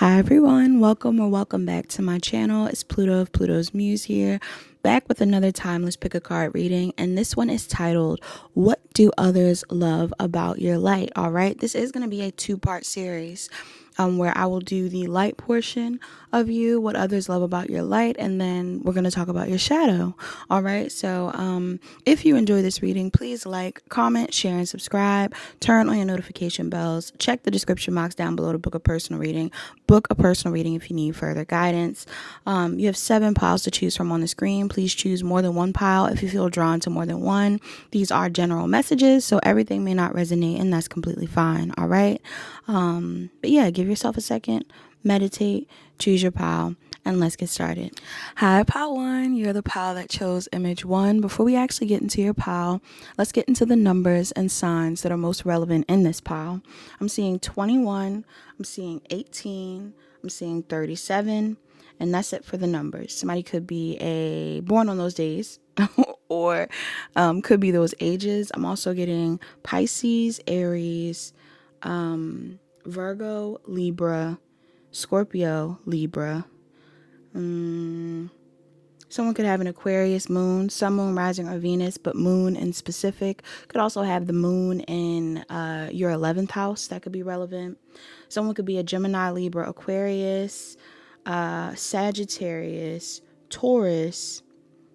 Hi everyone, welcome back to my channel. It's Pluto of Pluto's Muse here, back with another timeless pick a card reading, and this one is titled, What Do Others Love About Your Light? Alright, this is going to be a two-part series where I will do the light portion of you, what others love about your light, and then we're going to talk about your shadow. Alright, so if you enjoy this reading, please like, comment, share, and subscribe. Turn on your notification bells. Check the description box down below to book a personal reading. Book a personal reading if you need further guidance. You have 7 piles to choose from on the screen. Please choose more than one pile if you feel drawn to more than one. These are general messages, so everything may not resonate, and that's completely fine. All right. But yeah, give yourself a second, meditate, choose your pile, and let's get started. Hi, pile 1. You're the pile that chose image 1. Before we actually get into your pile, let's get into the numbers and signs that are most relevant in this pile. I'm seeing 21. I'm seeing 18. I'm seeing 37. And that's it for the numbers. Somebody could be born on those days or could be those ages. I'm also getting Pisces, Aries, Virgo, Libra, Scorpio, Libra. Someone could have an Aquarius moon, sun, moon, rising, or Venus, but moon in specific. Could also have the moon in your 11th house. That could be relevant. Someone could be a Gemini, Libra, Aquarius, Sagittarius, Taurus,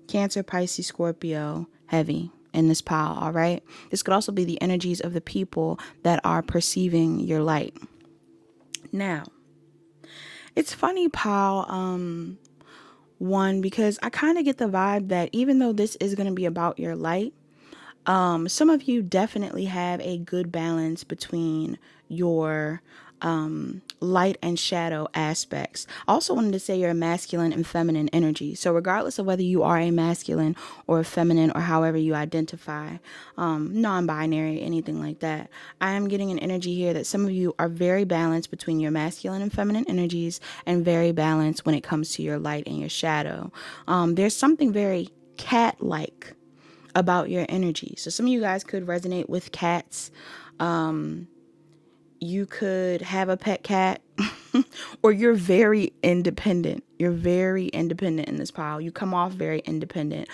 Cancer, Pisces, Scorpio, heavy in this pile, all right? This could also be the energies of the people that are perceiving your light. Now, it's funny, pile 1, because I kind of get the vibe that even though this is going to be about your light, some of you definitely have a good balance between your light and shadow aspects. I also wanted to say you're a masculine and feminine energy. So regardless of whether you are a masculine or a feminine or however you identify, non-binary, anything like that, I am getting an energy here that some of you are very balanced between your masculine and feminine energies and very balanced when it comes to your light and your shadow. There's something very cat-like about your energy. So some of you guys could resonate with cats. You could have a pet cat or you're very independent. You're very independent in this pile. You come off very independent.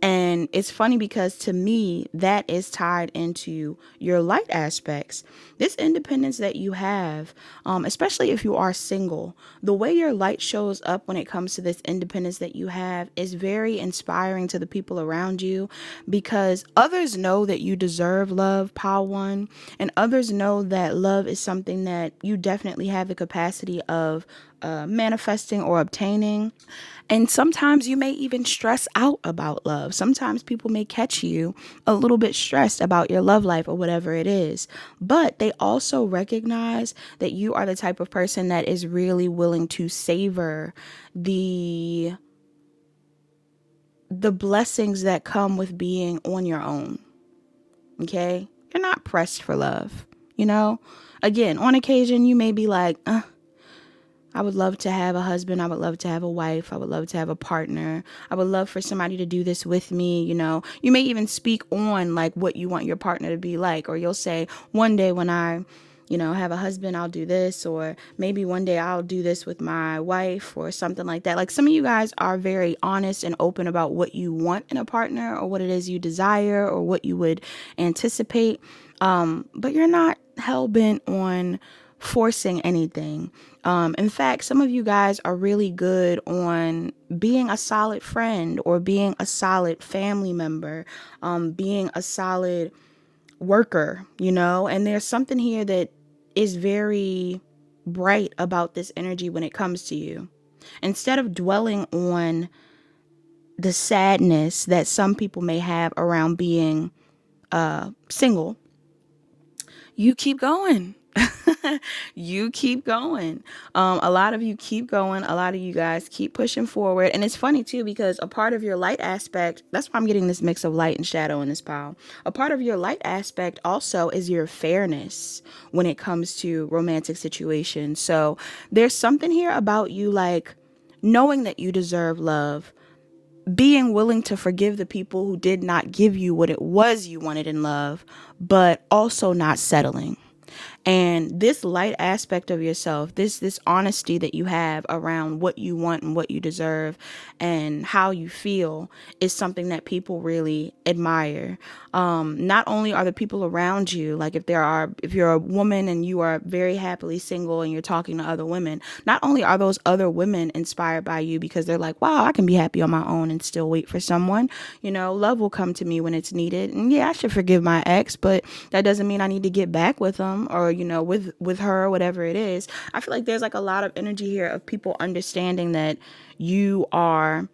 And it's funny because to me, that is tied into your light aspects. This independence that you have, especially if you are single, the way your light shows up when it comes to this independence that you have is very inspiring to the people around you, because others know that you deserve love, pile 1, and others know that love is something that you definitely have the capacity of manifesting or obtaining. And sometimes you may even stress out about love. Sometimes people may catch you a little bit stressed about your love life or whatever it is. But they also recognize that you are the type of person that is really willing to savor the blessings that come with being on your own. Okay? You're not pressed for love. You know? Again, on occasion, you may be like, I would love to have a husband. I would love to have a wife. I would love to have a partner. I would love for somebody to do this with me. You know, you may even speak on like what you want your partner to be like, or you'll say, one day when I, have a husband, I'll do this, or maybe one day I'll do this with my wife or something like that. Like some of you guys are very honest and open about what you want in a partner or what it is you desire or what you would anticipate. But you're not hell-bent on forcing anything. In fact, some of you guys are really good on being a solid friend or being a solid family member, being a solid worker, and there's something here that is very bright about this energy when it comes to you. Instead of dwelling on the sadness that some people may have around being single, you keep going. You keep going. A lot of you keep going. A lot of you guys keep pushing forward. And it's funny too, because a part of your light aspect, that's why I'm getting this mix of light and shadow in this pile. A part of your light aspect also is your fairness when it comes to romantic situations. So there's something here about you, like knowing that you deserve love, being willing to forgive the people who did not give you what it was you wanted in love, but also not settling. And this light aspect of yourself, this honesty that you have around what you want and what you deserve and how you feel, is something that people really admire. Not only are the people around you, like if you're a woman and you are very happily single and you're talking to other women, not only are those other women inspired by you because they're like, wow, I can be happy on my own and still wait for someone. Love will come to me when it's needed. And yeah, I should forgive my ex, but that doesn't mean I need to get back with them, or, with her, whatever it is. I feel like there's like a lot of energy here of people understanding that you are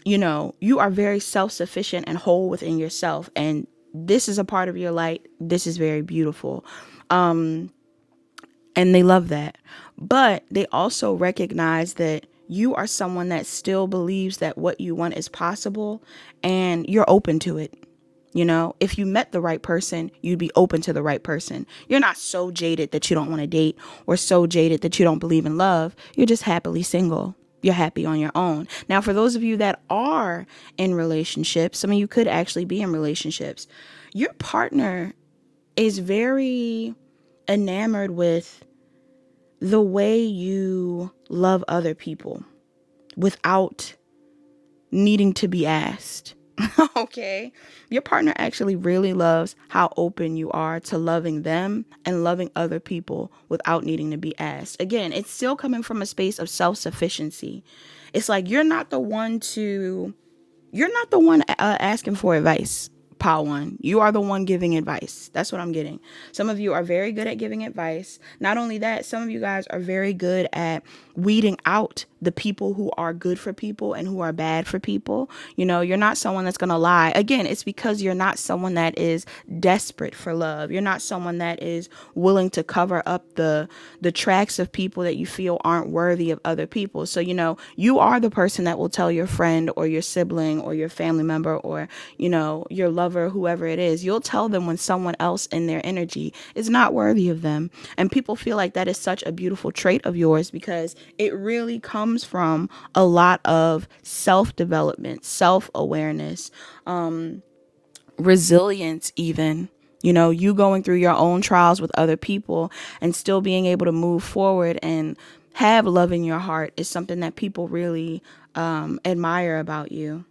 very self-sufficient and whole within yourself. And this is a part of your light. This is very beautiful. And they love that. But they also recognize that you are someone that still believes that what you want is possible and you're open to it. If you met the right person, you'd be open to the right person. You're not so jaded that you don't want to date, or so jaded that you don't believe in love. You're just happily single. You're happy on your own. Now, for those of you that are in relationships, some of you could actually be in relationships. Your partner is very enamored with the way you love other people without needing to be asked. Okay. Your partner actually really loves how open you are to loving them and loving other people without needing to be asked. Again, it's still coming from a space of self-sufficiency. It's like you're not the one asking for advice. Pile one. You are the one giving advice. That's what I'm getting. Some of you are very good at giving advice. Not only that, some of you guys are very good at weeding out the people who are good for people and who are bad for people. You're not someone that's going to lie. Again, it's because you're not someone that is desperate for love. You're not someone that is willing to cover up the tracks of people that you feel aren't worthy of other people. So, you are the person that will tell your friend or your sibling or your family member or, your lover, whoever it is. You'll tell them when someone else in their energy is not worthy of them. And people feel like that is such a beautiful trait of yours because it really comes from a lot of self-development, self-awareness, resilience even. You going through your own trials with other people and still being able to move forward and have love in your heart is something that people really admire about you.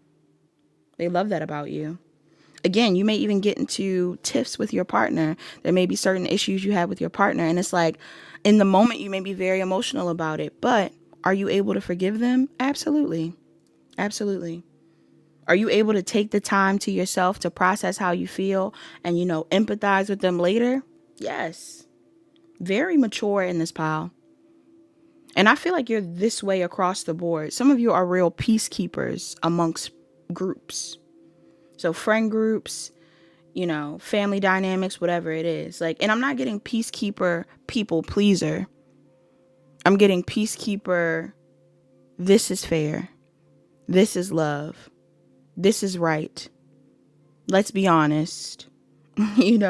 They love that about you. Again, you may even get into tiffs with your partner. There may be certain issues you have with your partner. And it's like, in the moment, you may be very emotional about it. But are you able to forgive them? Absolutely. Absolutely. Are you able to take the time to yourself to process how you feel and, empathize with them later? Yes. Very mature in this pile. And I feel like you're this way across the board. Some of you are real peacekeepers amongst groups. So friend groups, family dynamics, whatever it is. And I'm not getting peacekeeper, people pleaser. I'm getting peacekeeper, this is fair. This is love. This is right. Let's be honest. Can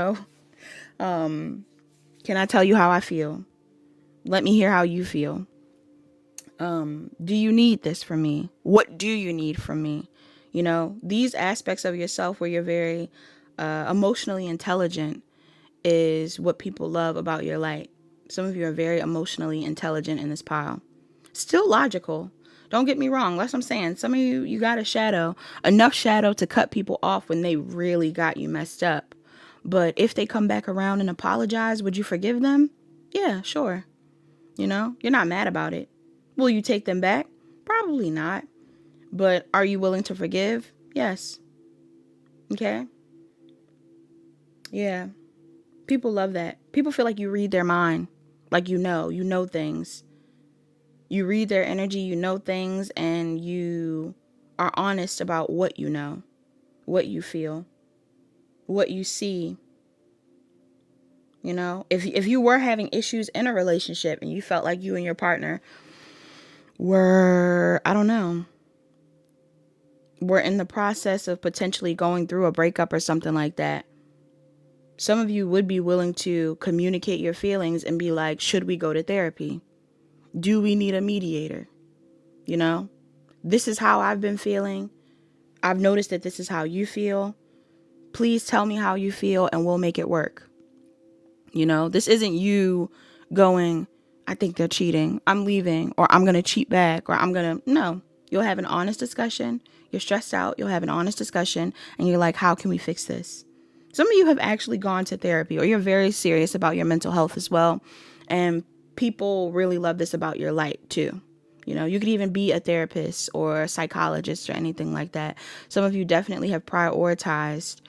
I tell you how I feel? Let me hear how you feel. Do you need this from me? What do you need from me? These aspects of yourself where you're very emotionally intelligent is what people love about your light. Some of you are very emotionally intelligent in this pile. Still logical. Don't get me wrong. That's what I'm saying. Some of you got a shadow, enough shadow to cut people off when they really got you messed up. But if they come back around and apologize, would you forgive them? Yeah, sure. You're not mad about it. Will you take them back? Probably not. But are you willing to forgive? Yes. Okay. Yeah. People love that. People feel like you read their mind. Like you know things. You read their energy, you know things, and you are honest about what you know, what you feel, what you see. If you were having issues in a relationship and you felt like you and your partner were, I don't know, were in the process of potentially going through a breakup or something like that, some of you would be willing to communicate your feelings and be like, should we go to therapy? Do we need a mediator? This is how I've been feeling. I've noticed that this is how you feel. Please tell me how you feel and we'll make it work. You know, this isn't you going, I think they're cheating, I'm leaving, or I'm going to cheat back, or I'm going to, no. You'll have an honest discussion. You're stressed out. You'll have an honest discussion. And you're like, how can we fix this? Some of you have actually gone to therapy, or you're very serious about your mental health as well. And people really love this about your light too. You know, you could even be a therapist or a psychologist or anything like that. Some of you definitely have prioritized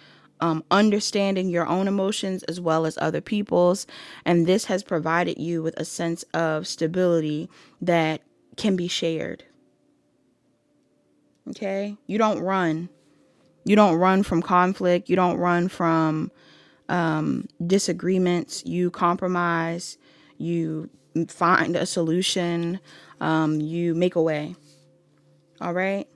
understanding your own emotions as well as other people's. And this has provided you with a sense of stability that can be shared. Okay? You don't run. You don't run from conflict. You don't run from disagreements. You compromise. You find a solution. You make a way. All right?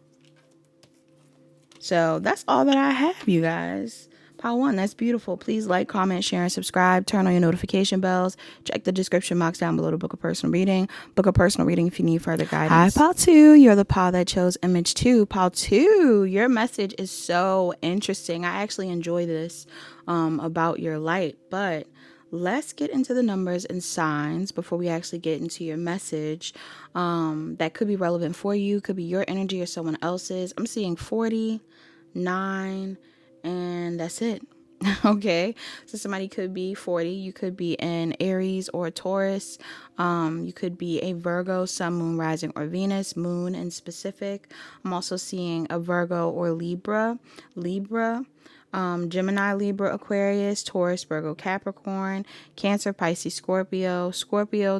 So that's all that I have, you guys. Pile 1, that's beautiful. Please like, comment, share, and subscribe. Turn on your notification bells. Check the description box down below to book a personal reading. Book a personal reading if you need further guidance. Hi, Pile 2. You're the pile that chose image 2. Pile 2, your message is so interesting. I actually enjoy this about your light. But let's get into the numbers and signs before we actually get into your message that could be relevant for you. Could be your energy or someone else's. I'm seeing 40, 9, and that's it. Okay, so somebody could be 40. You could be an Aries or a Taurus. You could be a Virgo, Sun, Moon, Rising, or Venus, Moon in specific. I'm also seeing a Virgo or Libra, Gemini, Libra, Aquarius, Taurus, Virgo, Capricorn, Cancer, Pisces, Scorpio,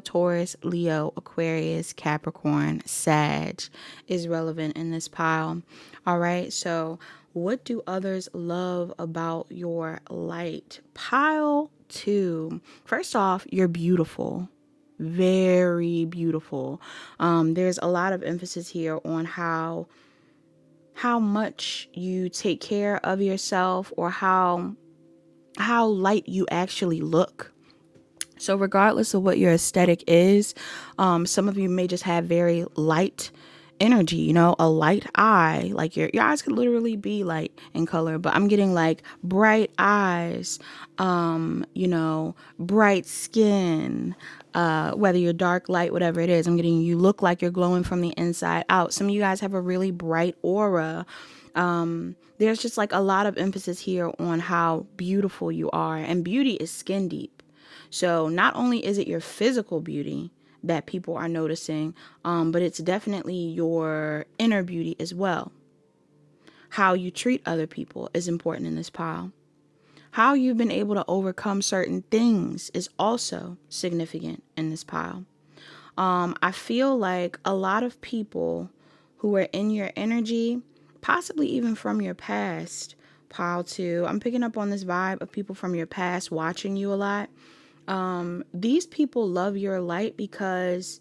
Taurus, Leo, Aquarius, Capricorn, Sag is relevant in this pile. All right, so what do others love about your light? Pile 2. First off, you're beautiful. Very beautiful. There's a lot of emphasis here on how much you take care of yourself, or how light you actually look. So regardless of what your aesthetic is, some of you may just have very light energy, you know, a light eye. Like your eyes could literally be light in color, but I'm getting like bright eyes, you know, bright skin, whether you're dark, light, whatever it is. I'm getting you look like you're glowing from the inside out. Some of you guys have a really bright aura. There's just like a lot of emphasis here on how beautiful you are, and beauty is skin deep. So not only is it your physical beauty that people are noticing, but it's definitely your inner beauty as well. How you treat other people is important in this pile. How you've been able to overcome certain things is also significant in this pile. I feel like a lot of people who are in your energy, possibly even from your past, pile 2, I'm picking up on this vibe of people from your past watching you a lot. These people love your light because,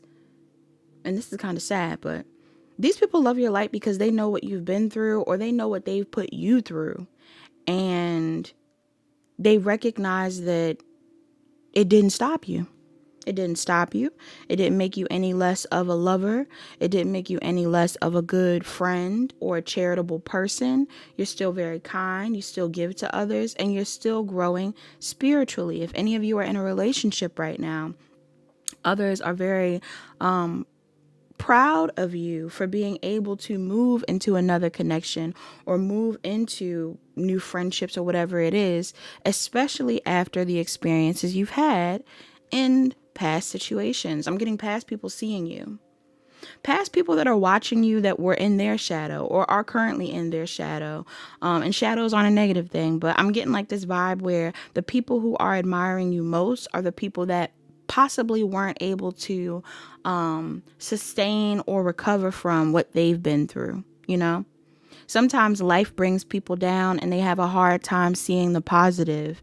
and this is kind of sad, but these people love your light because they know what you've been through, or they know what they've put you through. And they recognize that it didn't stop you. It didn't stop you. It didn't make you any less of a lover. It didn't make you any less of a good friend or a charitable person. You're still very kind. You still give to others, and you're still growing spiritually. If any of you are in a relationship right now, others are very proud of you for being able to move into another connection or move into new friendships or whatever it is, especially after the experiences you've had in past situations. I'm getting past people seeing you. Past people that are watching you that were in their shadow or are currently in their shadow. And shadows aren't a negative thing, but I'm getting like this vibe where the people who are admiring you most are the people that possibly weren't able to sustain or recover from what they've been through, you know? Sometimes life brings people down and they have a hard time seeing the positive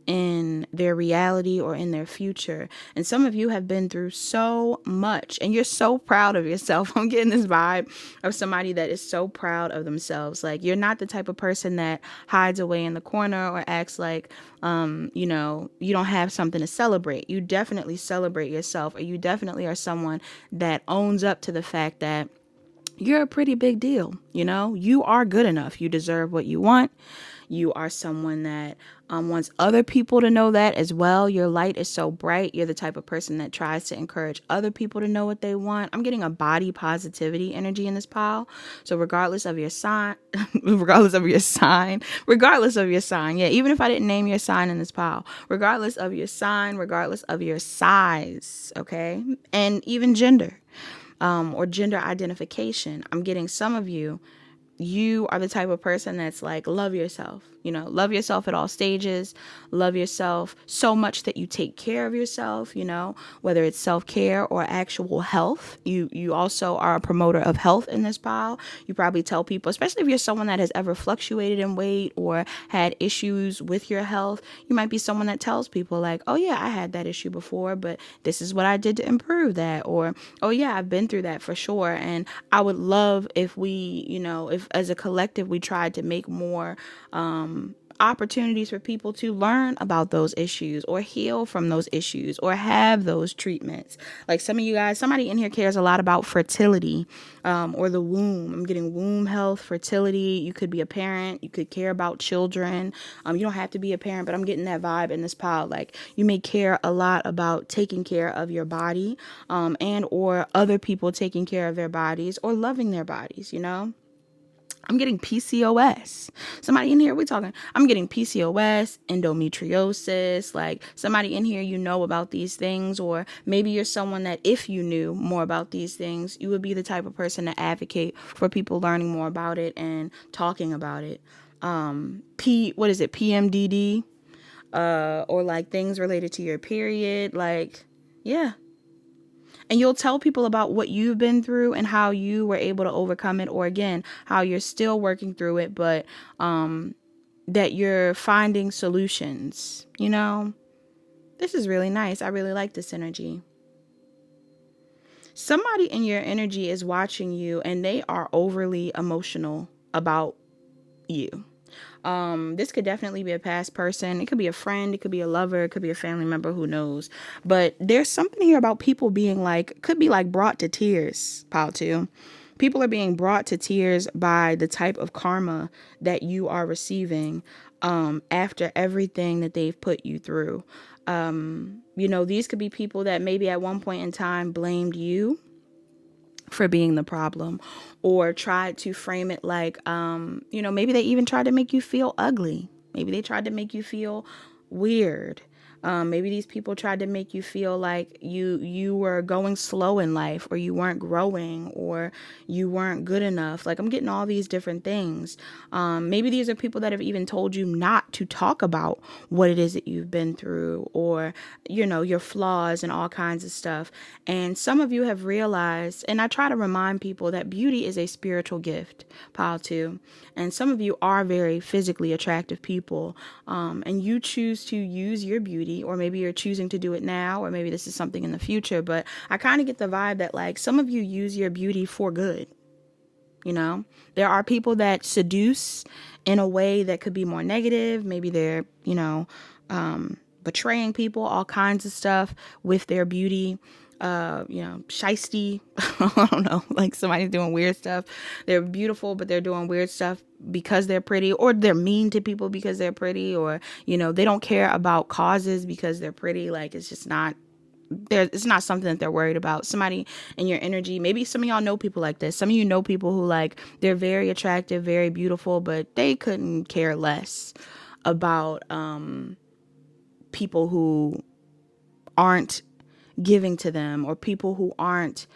in their reality or in their future. And some of you have been through so much and you're so proud of yourself. I'm getting this vibe of somebody that is so proud of themselves. Like, you're not the type of person that hides away in the corner or acts like, you know, you don't have something to celebrate. You definitely celebrate yourself, or you definitely are someone that owns up to the fact that you're a pretty big deal. You know, you are good enough. You deserve what you want. You are someone that wants other people to know that as well. Your light is so bright. You're the type of person that tries to encourage other people to know what they want. I'm getting a body positivity energy in this pile. So regardless of your sign, yeah, even if I didn't name your sign in this pile, regardless of your sign, regardless of your size, okay, and even gender, or gender identification, I'm getting some of you. You are the type of person that's like, love yourself, love yourself at all stages, love yourself so much that you take care of yourself, whether it's self-care or actual health. You also are a promoter of health in this pile. You probably tell people, especially if you're someone that has ever fluctuated in weight or had issues with your health, you might be someone that tells people like, oh yeah, I had that issue before, but this is what I did to improve that. Or, oh yeah, I've been through that for sure. And I would love if we, if as a collective, we tried to make more opportunities for people to learn about those issues or heal from those issues or have those treatments. Like some of you guys, somebody in here cares a lot about fertility, or the womb. I'm getting womb health, fertility. You could be a parent. You could care about children. You don't have to be a parent, but I'm getting that vibe in this pile. Like you may care a lot about taking care of your body, and or other people taking care of their bodies or loving their bodies, I'm getting PCOS. Somebody in here, I'm getting PCOS, endometriosis, like somebody in here, about these things, or maybe you're someone that if you knew more about these things, you would be the type of person to advocate for people learning more about it and talking about it. PMDD, or like things related to your period, like, yeah. And you'll tell people about what you've been through and how you were able to overcome it, or again, how you're still working through it, but that you're finding solutions. This is really nice. I really like this energy. Somebody in your energy is watching you and they are overly emotional about you. This could definitely be a past person. It could be a friend. It could be a lover. It could be a family member. Who knows? But there's something here about people being could be brought to tears, pile two. People are being brought to tears by the type of karma that you are receiving, after everything that they've put you through. These could be people that maybe at one point in time blamed you for being the problem, or tried to frame it like, maybe they even tried to make you feel ugly. Maybe they tried to make you feel weird. Maybe these people tried to make you feel like you were going slow in life, or you weren't growing, or you weren't good enough. Like I'm getting all these different things. Maybe these are people that have even told you not to talk about what it is that you've been through, or, your flaws and all kinds of stuff. And some of you have realized, and I try to remind people that beauty is a spiritual gift, pile two. And some of you are very physically attractive people, and you choose to use your beauty, or maybe you're choosing to do it now, or maybe this is something in the future. But I kind of get the vibe that some of you use your beauty for good. There are people that seduce in a way that could be more negative. Maybe they're, betraying people, all kinds of stuff with their beauty. Shiesty. I don't know, somebody's doing weird stuff. They're beautiful, but they're doing weird stuff because they're pretty, or they're mean to people because they're pretty, or, they don't care about causes because they're pretty. It's just not it's not something that they're worried about. Somebody in your energy, maybe some of y'all know people like this. Some of you know people who they're very attractive, very beautiful, but they couldn't care less about people who aren't giving to them, or people who aren't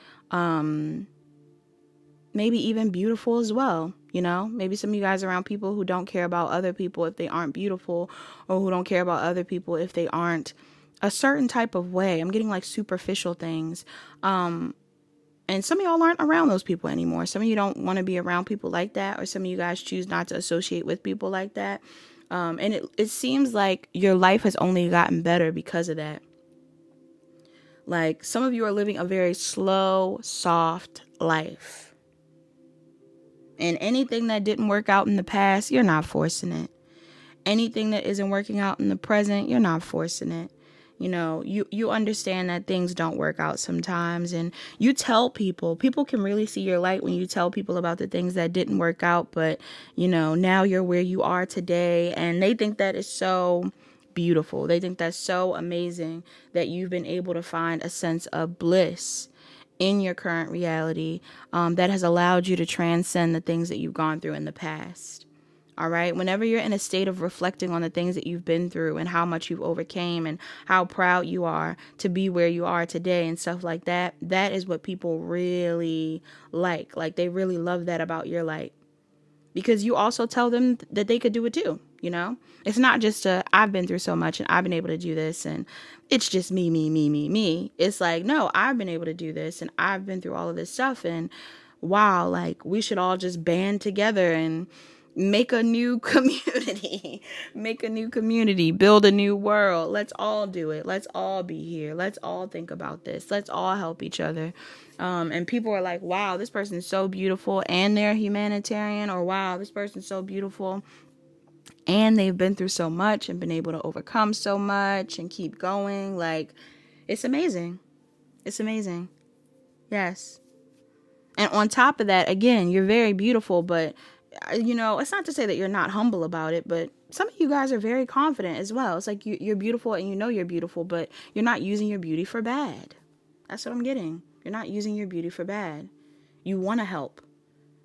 maybe even beautiful as well. Maybe some of you guys are around people who don't care about other people if they aren't beautiful, or who don't care about other people if they aren't a certain type of way. I'm getting superficial things. And some of y'all aren't around those people anymore. Some of you don't want to be around people like that, or some of you guys choose not to associate with people like that. And it seems like your life has only gotten better because of that. Some of you are living a very slow, soft life. And anything that didn't work out in the past, you're not forcing it. Anything that isn't working out in the present, you're not forcing it. You know, you understand that things don't work out sometimes, and you tell people can really see your light when you tell people about the things that didn't work out, but you know, now you're where you are today, and they think that is so beautiful. They think that's so amazing that you've been able to find a sense of bliss in your current reality, that has allowed you to transcend the things that you've gone through in the past. All right. Whenever you're in a state of reflecting on the things that you've been through and how much you've overcame and how proud you are to be where you are today and stuff like that, that is what people really like. Like, they really love that about your light, because you also tell them that they could do it too. You know, it's not just I've been through so much and I've been able to do this and it's just me, me, me, me, me. It's like, no, I've been able to do this and I've been through all of this stuff, and wow, like, we should all just band together and make a new community, build a new world. Let's all do it. Let's all be here. Let's all think about this. Let's all help each other. And people are like, wow, this person's so beautiful and they're humanitarian, or wow, this person's so beautiful and they've been through so much and been able to overcome so much and keep going. Like, it's amazing. It's amazing. Yes. And on top of that, again, you're very beautiful, but you know, it's not to say that you're not humble about it, but some of you guys are very confident as well. It's like you're beautiful and you know you're beautiful, but you're not using your beauty for bad. That's what I'm getting. You're not using your beauty for bad. You want to help.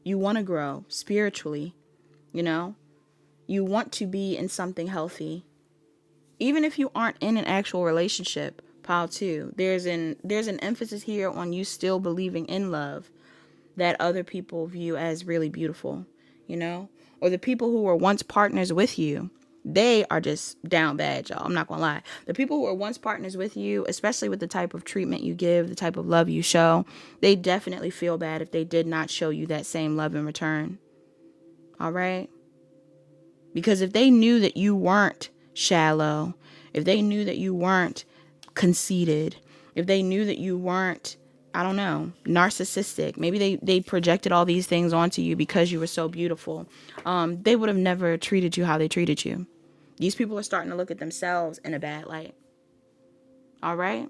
You want to grow spiritually, you know? You want to be in something healthy. Even if you aren't in an actual relationship, pile 2, there's an emphasis here on you still believing in love that other people view as really beautiful, you know? Or the people who were once partners with you, they are just down bad, y'all. I'm not gonna lie. The people who were once partners with you, especially with the type of treatment you give, the type of love you show, they definitely feel bad if they did not show you that same love in return. All right? Because if they knew that you weren't shallow, if they knew that you weren't conceited, if they knew that you weren't, I don't know, narcissistic, maybe they projected all these things onto you because you were so beautiful, they would have never treated you how they treated you. These people are starting to look at themselves in a bad light. All right?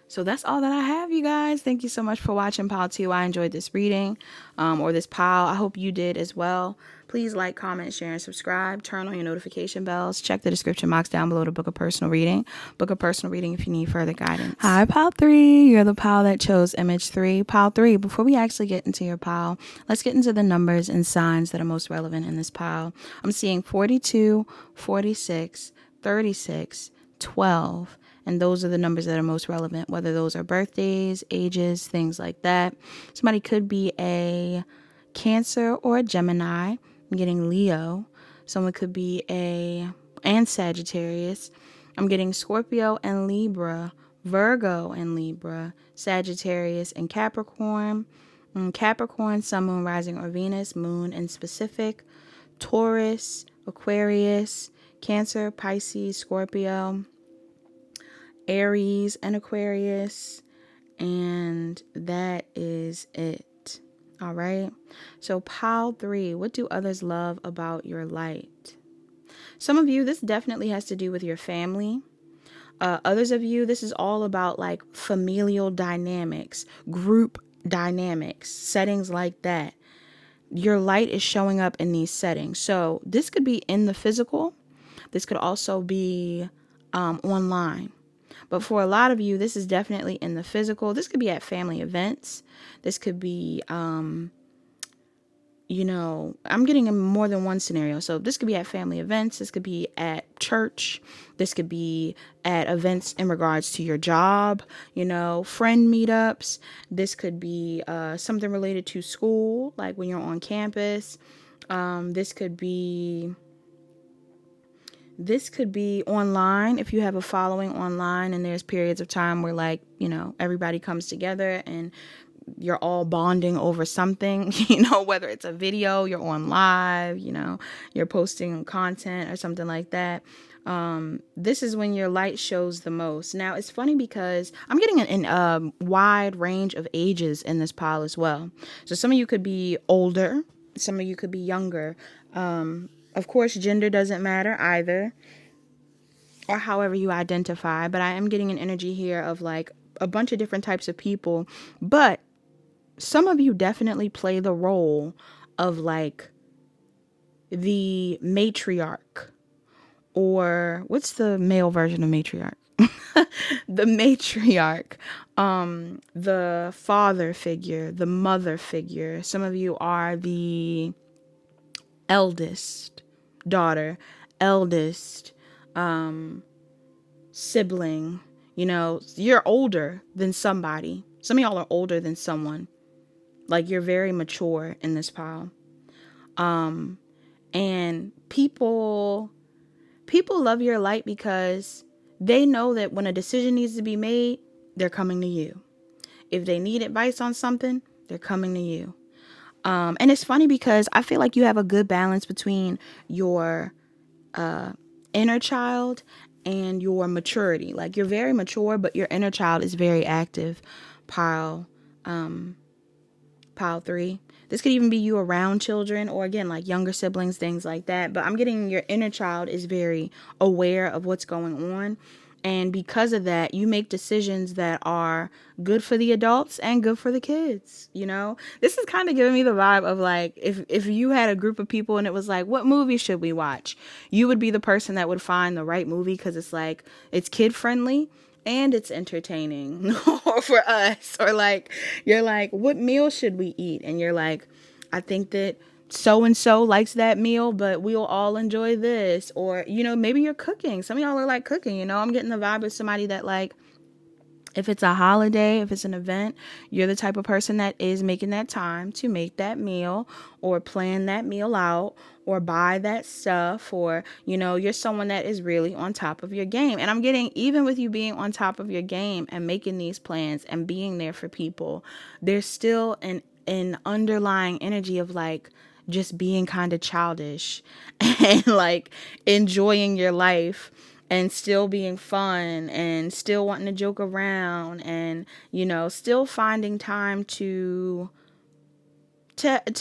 So that's all that I have, you guys. Thank you so much for watching Pile 2. I enjoyed this reading, or this pile. I hope you did as well. Please like, comment, share, and subscribe. Turn on your notification bells. Check the description box down below to book a personal reading. Book a personal reading if you need further guidance. Hi, Pile 3. You're the pile that chose image 3. Pile 3, before we actually get into your pile, let's get into the numbers and signs that are most relevant in this pile. I'm seeing 42, 46, 36, 12. And those are the numbers that are most relevant, whether those are birthdays, ages, things like that. Somebody could be a Cancer or a Gemini. I'm getting Leo. Someone could be and Sagittarius. I'm getting Scorpio and Libra, Virgo and Libra, Sagittarius and Capricorn. Capricorn, Sun, Moon, Rising, or Venus, Moon in specific. Taurus, Aquarius, Cancer, Pisces, Scorpio, Aries, and Aquarius, and that is it. All right. So pile 3, what do others love about your light? Some of you, this definitely has to do with your family. Others of you, this is all about like familial dynamics, group dynamics, settings like that. Your light is showing up in these settings. So this could be in the physical. This could also be online. But for a lot of you, this is definitely in the physical. This could be at family events. This could be, you know, I'm getting in more than one scenario. So this could be at family events. This could be at church. This could be at events in regards to your job, you know, friend meetups. This could be something related to school, like when you're on campus. This could be online if you have a following online and there's periods of time where, like, you know, everybody comes together and you're all bonding over something, you know, whether it's a video, you're on live, you know, you're posting content or something like that. This is when your light shows the most. Now, it's funny because I'm getting a wide range of ages in this pile as well. So some of you could be older, some of you could be younger. Of course, gender doesn't matter either. or however you identify. But I am getting an energy here of like a bunch of different types of people. But some of you definitely play the role of like the matriarch, or what's the male version of matriarch? The matriarch, the father figure, the mother figure. Some of you are the eldest daughter, eldest sibling. You know, you're older than somebody. Some of y'all are older than someone. Like, you're very mature in this pile. And people love your light because they know that when a decision needs to be made, they're coming to you. If they need advice on something, they're coming to you. And it's funny because I feel like you have a good balance between your inner child and your maturity. Like, you're very mature, but your inner child is very active. Pile 3. This could even be you around children, or again, like younger siblings, things like that. But I'm getting your inner child is very aware of what's going on. And because of that, you make decisions that are good for the adults and good for the kids. You know, this is kind of giving me the vibe of like, if you had a group of people and it was like, what movie should we watch? You would be the person that would find the right movie because it's like, it's kid friendly and it's entertaining for us. Or like, you're like, what meal should we eat? And you're like, I think that so and so likes that meal, but we'll all enjoy this. Or, you know, maybe you're cooking. Some of y'all are like cooking, you know. I'm getting the vibe of somebody that like, if it's a holiday, if it's an event, you're the type of person that is making that time to make that meal or plan that meal out or buy that stuff, or, you know, you're someone that is really on top of your game. And I'm getting, even with you being on top of your game and making these plans and being there for people, there's still an underlying energy of like just being kind of childish and like enjoying your life and still being fun and still wanting to joke around and, you know, still finding time to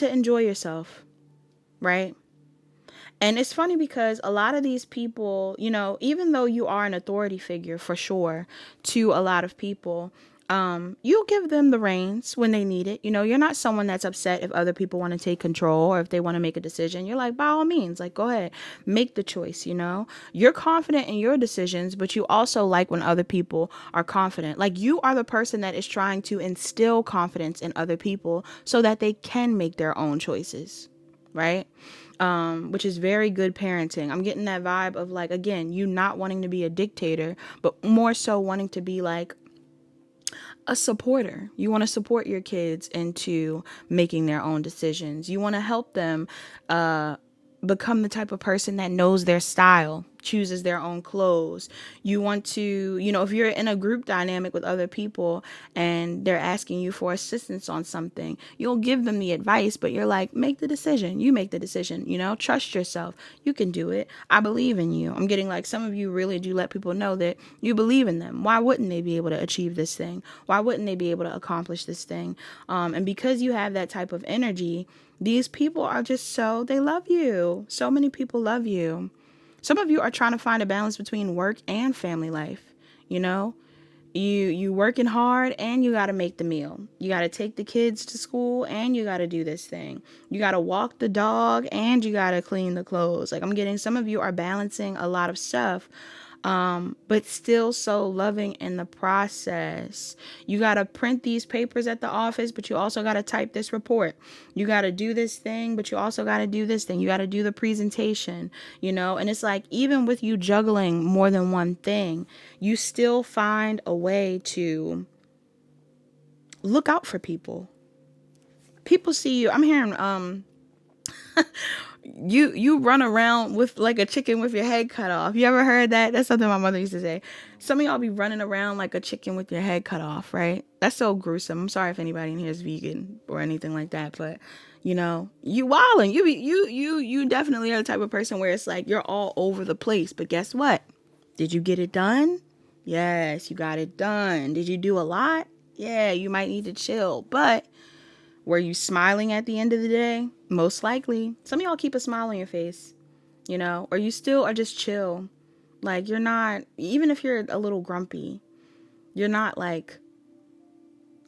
enjoy yourself, right? And it's funny because a lot of these people, you know, even though you are an authority figure for sure to a lot of people, you'll give them the reins when they need it. You know, you're not someone that's upset if other people want to take control or if they want to make a decision. You're like, by all means, like, go ahead, make the choice, you know. You're confident in your decisions, but you also like when other people are confident. Like, you are the person that is trying to instill confidence in other people so that they can make their own choices, right? Which is very good parenting. I'm getting that vibe of like, again, you not wanting to be a dictator, but more so wanting to be like a supporter. You want to support your kids into making their own decisions. You want to help them become the type of person that knows their style, chooses their own clothes. You want to, you know, if you're in a group dynamic with other people and they're asking you for assistance on something, you'll give them the advice, but you're like, make the decision. You make the decision, you know, trust yourself. You can do it. I believe in you. I'm getting like, some of you really do let people know that you believe in them. Why wouldn't they be able to achieve this thing? Why wouldn't they be able to accomplish this thing? And because you have that type of energy, these people are just so, they love you. So many people love you. Some of you are trying to find a balance between work and family life. You know, you working hard and you got to make the meal. You got to take the kids to school and you got to do this thing. You got to walk the dog and you got to clean the clothes. Like, I'm getting, some of you are balancing a lot of stuff, but still so loving in the process. You got to print these papers at the office, but you also got to type this report. You got to do this thing, but you also got to do this thing. You got to do the presentation, you know, and it's like, even with you juggling more than one thing, you still find a way to look out for people. People see you. I'm hearing, you run around with like a chicken with your head cut off. You ever heard that? That's something my mother used to say. Some of y'all be running around like a chicken with your head cut off, right? That's so gruesome. I'm sorry if anybody in here is vegan or anything like that, but you know, you wilding. You definitely are the type of person where it's like you're all over the place. But guess what? Did you get it done? Yes, you got it done. Did you do a lot? Yeah, you might need to chill, but were you smiling at the end of the day? Most likely. Some of y'all keep a smile on your face, you know, or you still are just chill. Like, you're not, even if you're a little grumpy, you're not like,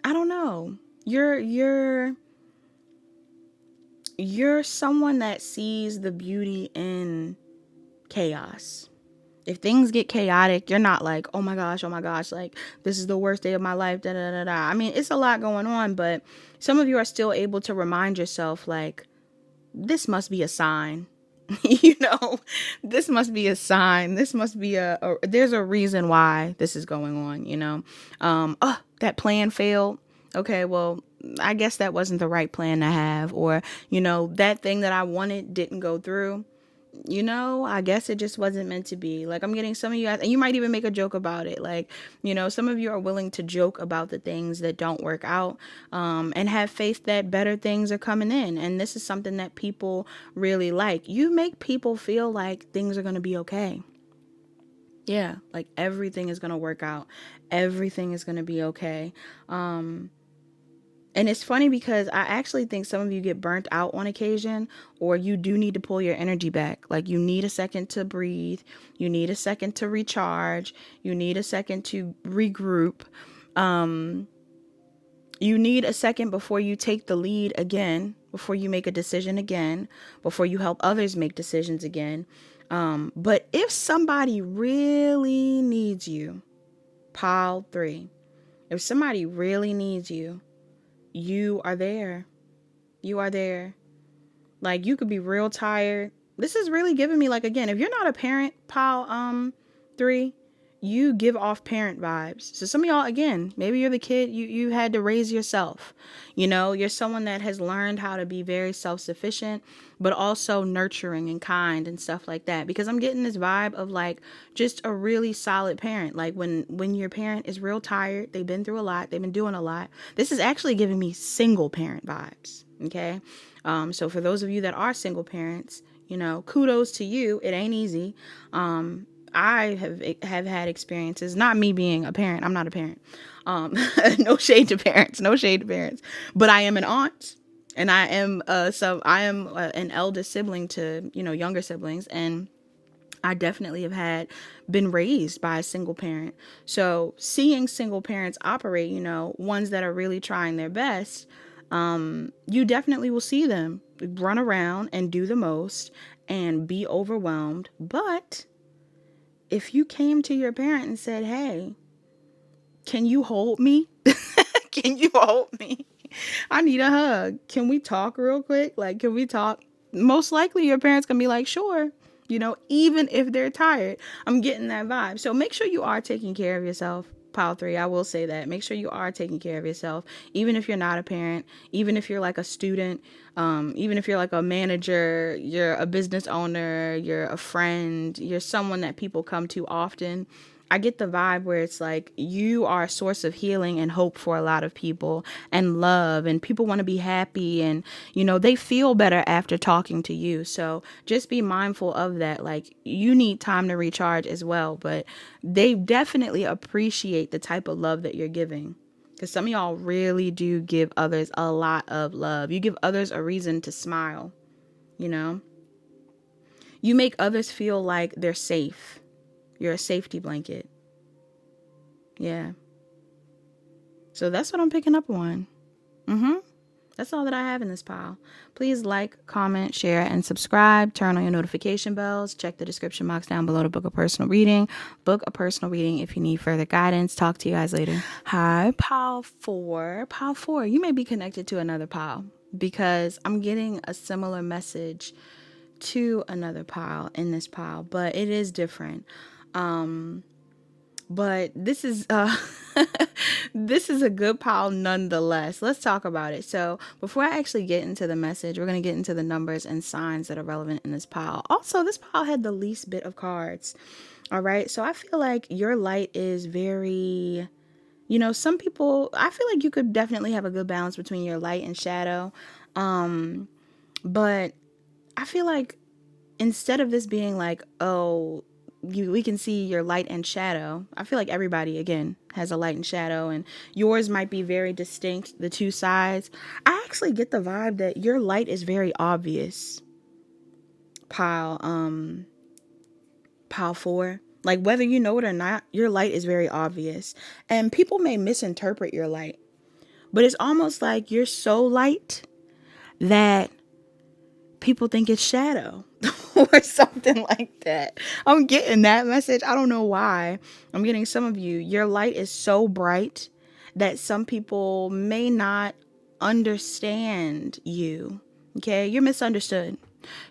I don't know. You're someone that sees the beauty in chaos. If things get chaotic, you're not like, oh my gosh, like, this is the worst day of my life, da da da da. I mean, it's a lot going on, but some of you are still able to remind yourself, like, this must be a sign. You know, this must be a sign. This must be there's a reason why this is going on, you know. Oh, that plan failed. Okay, well, I guess that wasn't the right plan to have. Or, you know, that thing that I wanted didn't go through. You know, I guess it just wasn't meant to be. Like, I'm getting some of you guys, and you might even make a joke about it. Like, you know, some of you are willing to joke about the things that don't work out, and have faith that better things are coming in. And this is something that people really like. You make people feel like things are going to be okay. Yeah, like everything is going to work out. Everything is going to be okay. And it's funny because I actually think some of you get burnt out on occasion, or you do need to pull your energy back. Like, you need a second to breathe. You need a second to recharge. You need a second to regroup. You need a second before you take the lead again, before you make a decision again, before you help others make decisions again. But if somebody really needs you, pile 3, if somebody really needs you, you are there. You are there. Like, you could be real tired. This is really giving me, like, again, if you're not a parent, pile 3, you give off parent vibes. So some of y'all, again, maybe you're the kid you had to raise yourself. You know, you're someone that has learned how to be very self-sufficient, but also nurturing and kind and stuff like that. Because I'm getting this vibe of, like, just a really solid parent. Like, when your parent is real tired, they've been through a lot, they've been doing a lot. This is actually giving me single parent vibes. Okay. So for those of you that are single parents, you know, kudos to you. It ain't easy. I have had experiences, not me being a parent. I'm not a parent. No shade to parents, no shade to parents, but I am an aunt, and I am an eldest sibling to, you know, younger siblings. And I definitely have been raised by a single parent. So seeing single parents operate, you know, ones that are really trying their best, you definitely will see them run around and do the most and be overwhelmed. But if you came to your parent and said, hey, can you hold me? Can you hold me? I need a hug. Can we talk real quick? Like, can we talk? Most likely your parents can be like, sure. You know, even if they're tired. I'm getting that vibe. So make sure you are taking care of yourself. Pile 3, I will say that. Make sure you are taking care of yourself, even if you're not a parent, even if you're like a student, even if you're like a manager, you're a business owner, you're a friend, you're someone that people come to often. I get the vibe where it's like you are a source of healing and hope for a lot of people, and love, and people want to be happy, and, you know, they feel better after talking to you. So just be mindful of that. Like, you need time to recharge as well, but they definitely appreciate the type of love that you're giving. Because some of y'all really do give others a lot of love. You give others a reason to smile, you know? You make others feel like they're safe. You're a safety blanket. Yeah. So that's what I'm picking up on. That's all that I have in this pile. Please like, comment, share, and subscribe. Turn on your notification bells. Check the description box down below to book a personal reading. Book a personal reading if you need further guidance. Talk to you guys later. Hi, pile 4. Pile 4, you may be connected to another pile, because I'm getting a similar message to another pile in this pile, but it is different. But this is this is a good pile nonetheless. Let's talk about it. So before I actually get into the message, we're going to get into the numbers and signs that are relevant in this pile. Also, this pile had the least bit of cards. All right. So I feel like your light is very, you know, some people, I feel like you could definitely have a good balance between your light and shadow. But I feel like instead of this being like, oh, we can see your light and shadow, I feel like everybody, again, has a light and shadow, and yours might be very distinct, the two sides. I actually get the vibe that your light is very obvious, pile 4. Like, whether you know it or not, your light is very obvious. And people may misinterpret your light, but it's almost like you're so light that people think it's shadow or something like that. I'm getting that message. I don't know why. I'm getting some of you. Your light is so bright that some people may not understand you. Okay, you're misunderstood.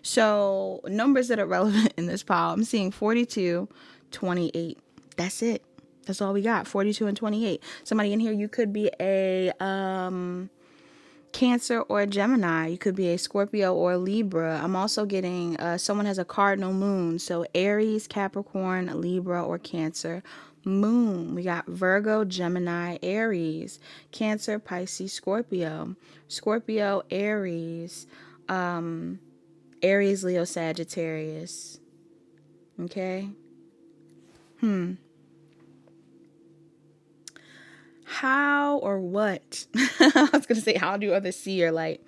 So numbers that are relevant in this pile, I'm seeing 42, 28. That's it. That's all we got. 42 and 28. Somebody in here, you could be a Cancer or a Gemini. You could be a Scorpio or a Libra. I'm also getting someone has a cardinal moon. So Aries, Capricorn, Libra, or Cancer. Moon. We got Virgo, Gemini, Aries, Cancer, Pisces, Scorpio. Scorpio, Aries, Aries, Leo, Sagittarius. Okay. How or what? I was going to say, how do others see your light?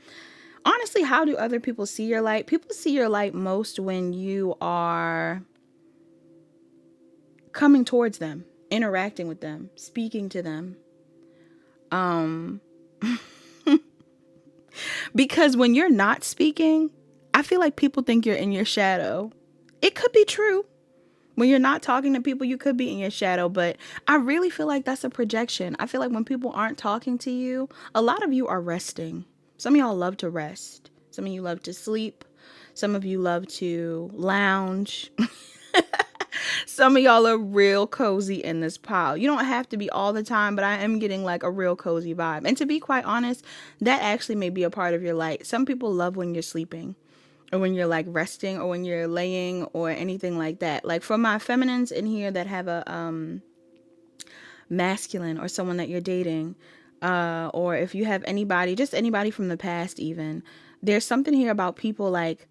Honestly, how do other people see your light? People see your light most when you are coming towards them, interacting with them, speaking to them. Because when you're not speaking, I feel like people think you're in your shadow. It could be true. When you're not talking to people, you could be in your shadow, but I really feel like that's a projection. I feel like when people aren't talking to you, a lot of you are resting. Some of y'all love to rest. Some of you love to sleep. Some of you love to lounge. Some of y'all are real cozy in this pile. You don't have to be all the time, but I am getting like a real cozy vibe. And to be quite honest, that actually may be a part of your light. Some people love when you're sleeping, or when you're like resting, or when you're laying, or anything like that. Like for my feminines in here that have a masculine or someone that you're dating, or if you have anybody, just anybody from the past even, there's something here about people like,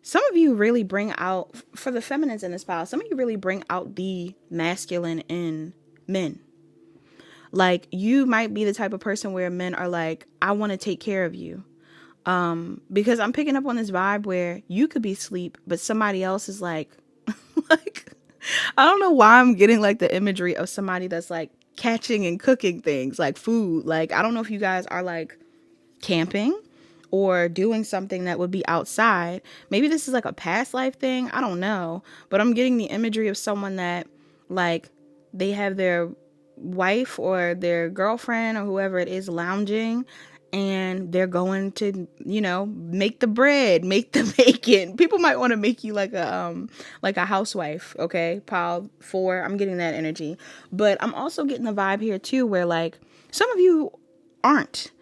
some of you really bring out, for the feminines in this pile, some of you really bring out the masculine in men. Like, you might be the type of person where men are like, I want to take care of you. Because I'm picking up on this vibe where you could be asleep, but somebody else is like, like, I don't know why I'm getting like the imagery of somebody that's like catching and cooking things like food. Like, I don't know if you guys are like camping or doing something that would be outside. Maybe this is like a past life thing. I don't know. But I'm getting the imagery of someone that like they have their wife or their girlfriend or whoever it is lounging, and they're going to, make the bread, make the bacon. People might want to make you like a housewife, okay? Pile 4, I'm getting that energy. But I'm also getting the vibe here too where like some of you aren't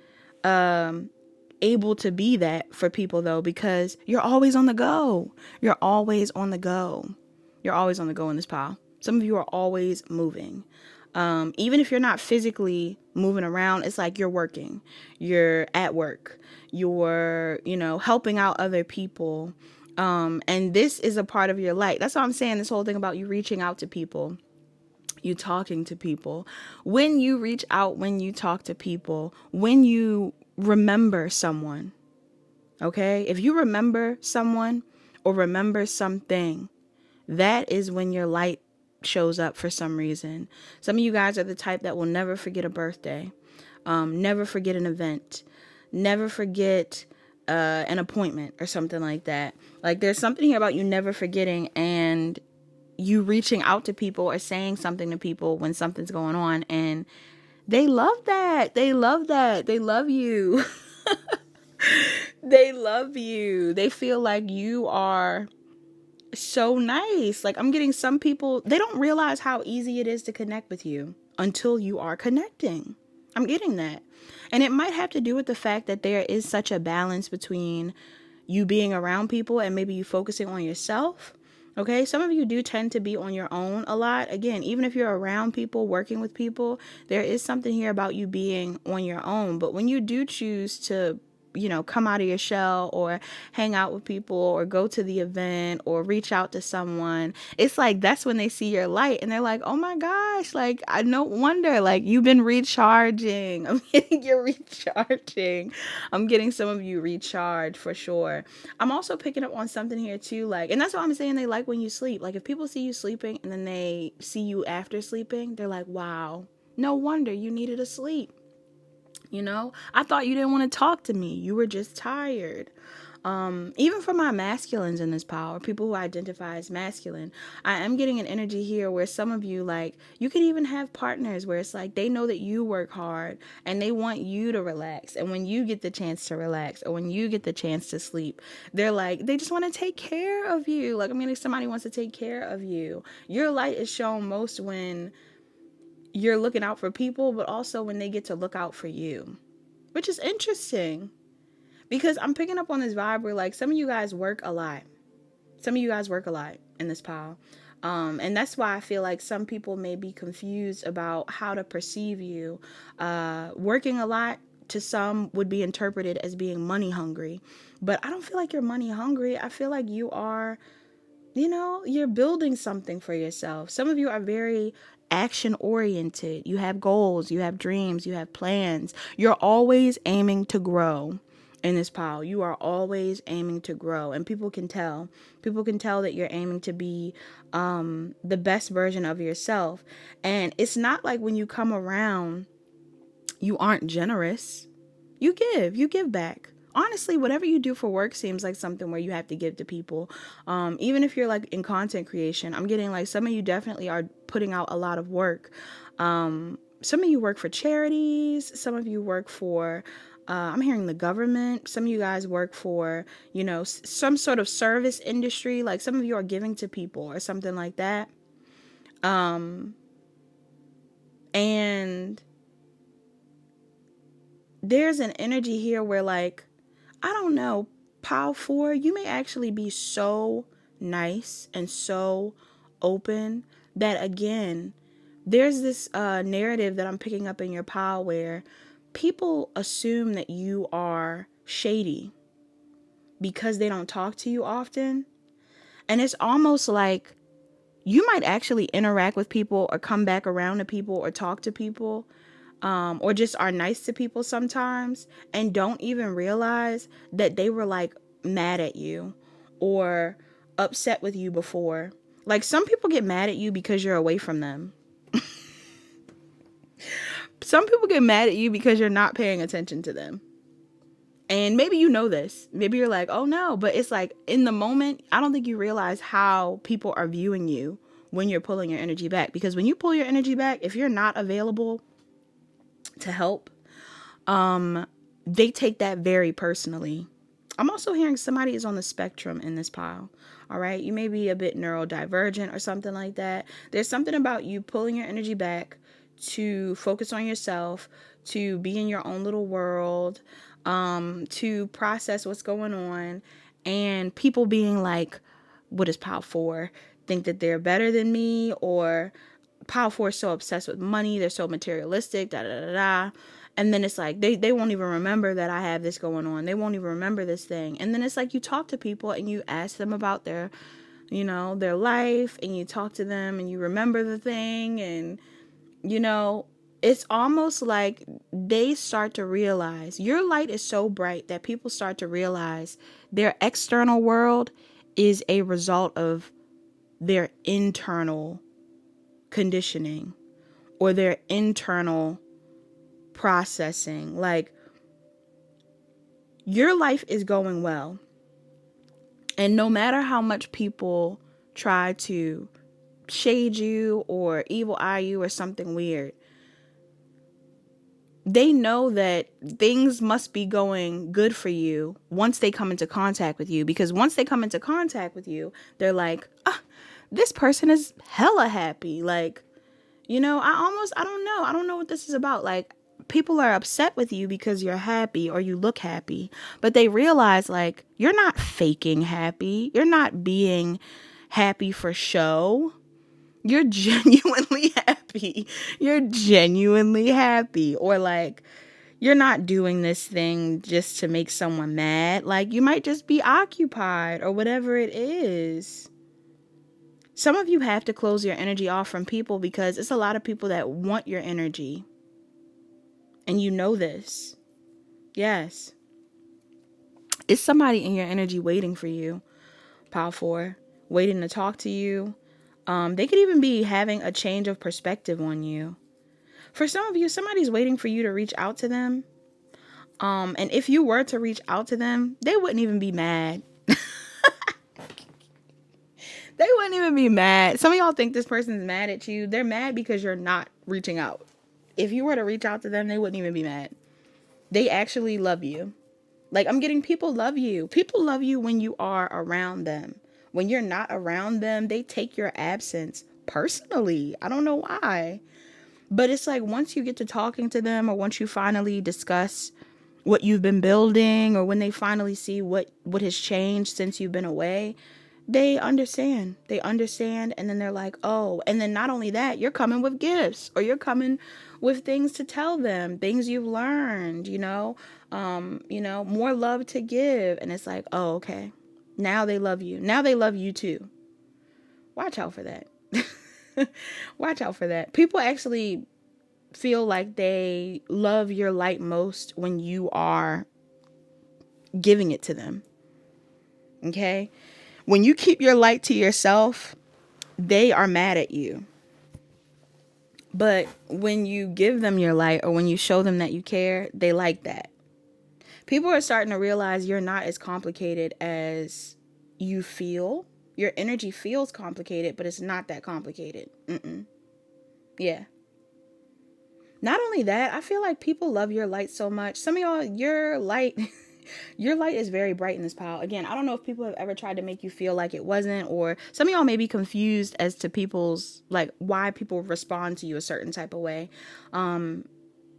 able to be that for people though, because you're always on the go. You're always on the go. You're always on the go in this pile. Some of you are always moving. Even if you're not physically moving around, it's like you're working, you're at work, you're, helping out other people. And this is a part of your light. That's what I'm saying. This whole thing about you reaching out to people, you talking to people. When you reach out, when you talk to people, when you remember someone, okay? If you remember someone or remember something, that is when your light shows up for some reason. Some of you guys are the type that will never forget a birthday, never forget an event, never forget an appointment or something like that. Like, there's something here about you never forgetting and you reaching out to people or saying something to people when something's going on, and they love that. They love that. They love you. They love you. They feel like you are so nice. Like, I'm getting some people, they don't realize how easy it is to connect with you until you are connecting. I'm getting that. And it might have to do with the fact that there is such a balance between you being around people and maybe you focusing on yourself. Okay, some of you do tend to be on your own a lot. Again, even if you're around people, working with people, there is something here about you being on your own. But when you do choose to come out of your shell or hang out with people or go to the event or reach out to someone, it's like that's when they see your light and they're like, oh my gosh, like I no wonder, like you've been recharging. I'm getting you recharging. I'm getting some of you recharged for sure. I'm also picking up on something here too, like, and that's what I'm saying, they like when you sleep. Like if people see you sleeping and then they see you after sleeping, they're like, wow, no wonder you needed to sleep. I thought you didn't want to talk to me. You were just tired. Even for my masculines in this power, people who identify as masculine, I am getting an energy here where some of you, like, you can even have partners where it's like they know that you work hard and they want you to relax. And when you get the chance to relax or when you get the chance to sleep, they're like, they just want to take care of you. Like, somebody wants to take care of you. Your light is shown most when you're looking out for people, but also when they get to look out for you, which is interesting because I'm picking up on this vibe where like some of you guys work a lot. Some of you guys work a lot in this pile. And that's why I feel like some people may be confused about how to perceive you. Working a lot to some would be interpreted as being money hungry, but I don't feel like you're money hungry. I feel like you are, you're building something for yourself. Some of you are very action oriented. You have goals, you have dreams, you have plans. You're always aiming to grow in this pile. You are always aiming to grow, and people can tell. People can tell that you're aiming to be the best version of yourself. And it's not like when you come around, you aren't generous. You give back. Honestly, whatever you do for work seems like something where you have to give to people. Even if you're like in content creation, I'm getting like some of you definitely are putting out a lot of work. Some of you work for charities. Some of you work for, I'm hearing the government. Some of you guys work for, some sort of service industry. Like some of you are giving to people or something like that. And there's an energy here where like, I don't know, Pile 4, you may actually be so nice and so open that, again, there's this narrative that I'm picking up in your pile where people assume that you are shady because they don't talk to you often. And it's almost like you might actually interact with people or come back around to people or talk to people, or just are nice to people sometimes and don't even realize that they were like mad at you or upset with you before. Like some people get mad at you because you're away from them. Some people get mad at you because you're not paying attention to them. And maybe you know this. Maybe you're like, oh no, but it's like in the moment, I don't think you realize how people are viewing you when you're pulling your energy back. Because when you pull your energy back, if you're not available to help, they take that very personally. I'm also hearing somebody is on the spectrum in this pile. All right. You may be a bit neurodivergent or something like that. There's something about you pulling your energy back to focus on yourself, to be in your own little world, to process what's going on, and people being like, what is Pile 4? Think that they're better than me, or Pile 4 is so obsessed with money, they're so materialistic, da da da da. And then it's like they won't even remember that I have this going on. They won't even remember this thing. And then it's like you talk to people and you ask them about their life, and you talk to them and you remember the thing, and it's almost like they start to realize your light is so bright that people start to realize their external world is a result of their internal conditioning or their internal processing. Like your life is going well, and no matter how much people try to shade you or evil eye you or something weird, they know that things must be going good for you once they come into contact with you. Because once they come into contact with you, they're like, this person is hella happy. Like, I don't know what this is about. Like, people are upset with you because you're happy or you look happy, but they realize like, you're not faking happy. You're not being happy for show. You're genuinely happy. You're genuinely happy. Or like, You're not doing this thing just to make someone mad. Like, you might just be occupied or whatever it is. Some of you have to close your energy off from people because it's a lot of people that want your energy. And you know this. Yes. It's somebody in your energy waiting for you, Pile 4, waiting to talk to you. They could even be having a change of perspective on you. For some of you, somebody's waiting for you to reach out to them. And if you were to reach out to them, they wouldn't even be mad. They wouldn't even be mad. Some of y'all think this person's mad at you. They're mad because you're not reaching out. If you were to reach out to them, they wouldn't even be mad. They actually love you. Like, I'm getting people love you. People love you when you are around them. When you're not around them, they take your absence personally. I don't know why. But it's like once you get to talking to them, or once you finally discuss what you've been building, or when they finally see what has changed since you've been away, they understand. They understand, and then they're like, oh, and then not only that, you're coming with gifts, or you're coming with things to tell them, things you've learned, more love to give. And it's like, oh, okay. Now they love you. Now they love you too. Watch out for that. Watch out for that. People actually feel like they love your light most when you are giving it to them. Okay? When you keep your light to yourself, they are mad at you. But when you give them your light, or when you show them that you care, they like that. People are starting to realize you're not as complicated as you feel. Your energy feels complicated, but it's not that complicated. Yeah. Not only that, I feel like people love your light so much. Some of y'all, your light is very bright in this pile. Again, I don't know if people have ever tried to make you feel like it wasn't, or some of y'all may be confused as to people's, like, why people respond to you a certain type of way.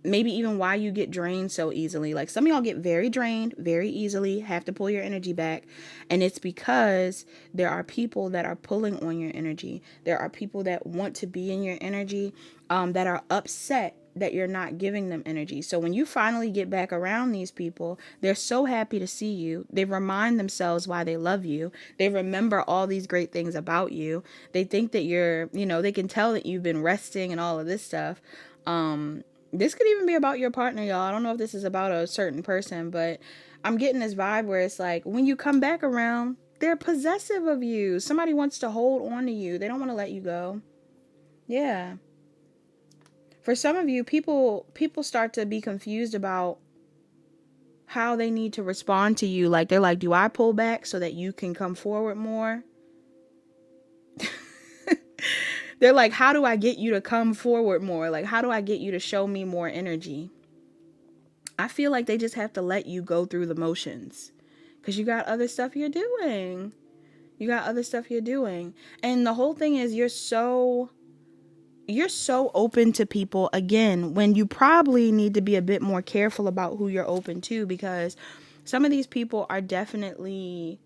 Maybe even why you get drained so easily. Like, some of y'all get very drained very easily, have to pull your energy back. And it's because there are people that are pulling on your energy. There are people that want to be in your energy, that are upset that you're not giving them energy. So when you finally get back around these people, they're so happy to see you. They remind themselves why they love you. They remember all these great things about you. They think that you're, they can tell that you've been resting and all of this stuff. This could even be about your partner, y'all. I don't know if this is about a certain person, but I'm getting this vibe where it's like, when you come back around, they're possessive of you. Somebody wants to hold on to you. They don't want to let you go. Yeah. For some of you, people start to be confused about how they need to respond to you. Like, they're like, do I pull back so that you can come forward more? They're like, how do I get you to come forward more? Like, how do I get you to show me more energy? I feel like they just have to let you go through the motions, because you got other stuff you're doing. And the whole thing is, you're so open to people, again, when you probably need to be a bit more careful about who you're open to, because some of these people are definitely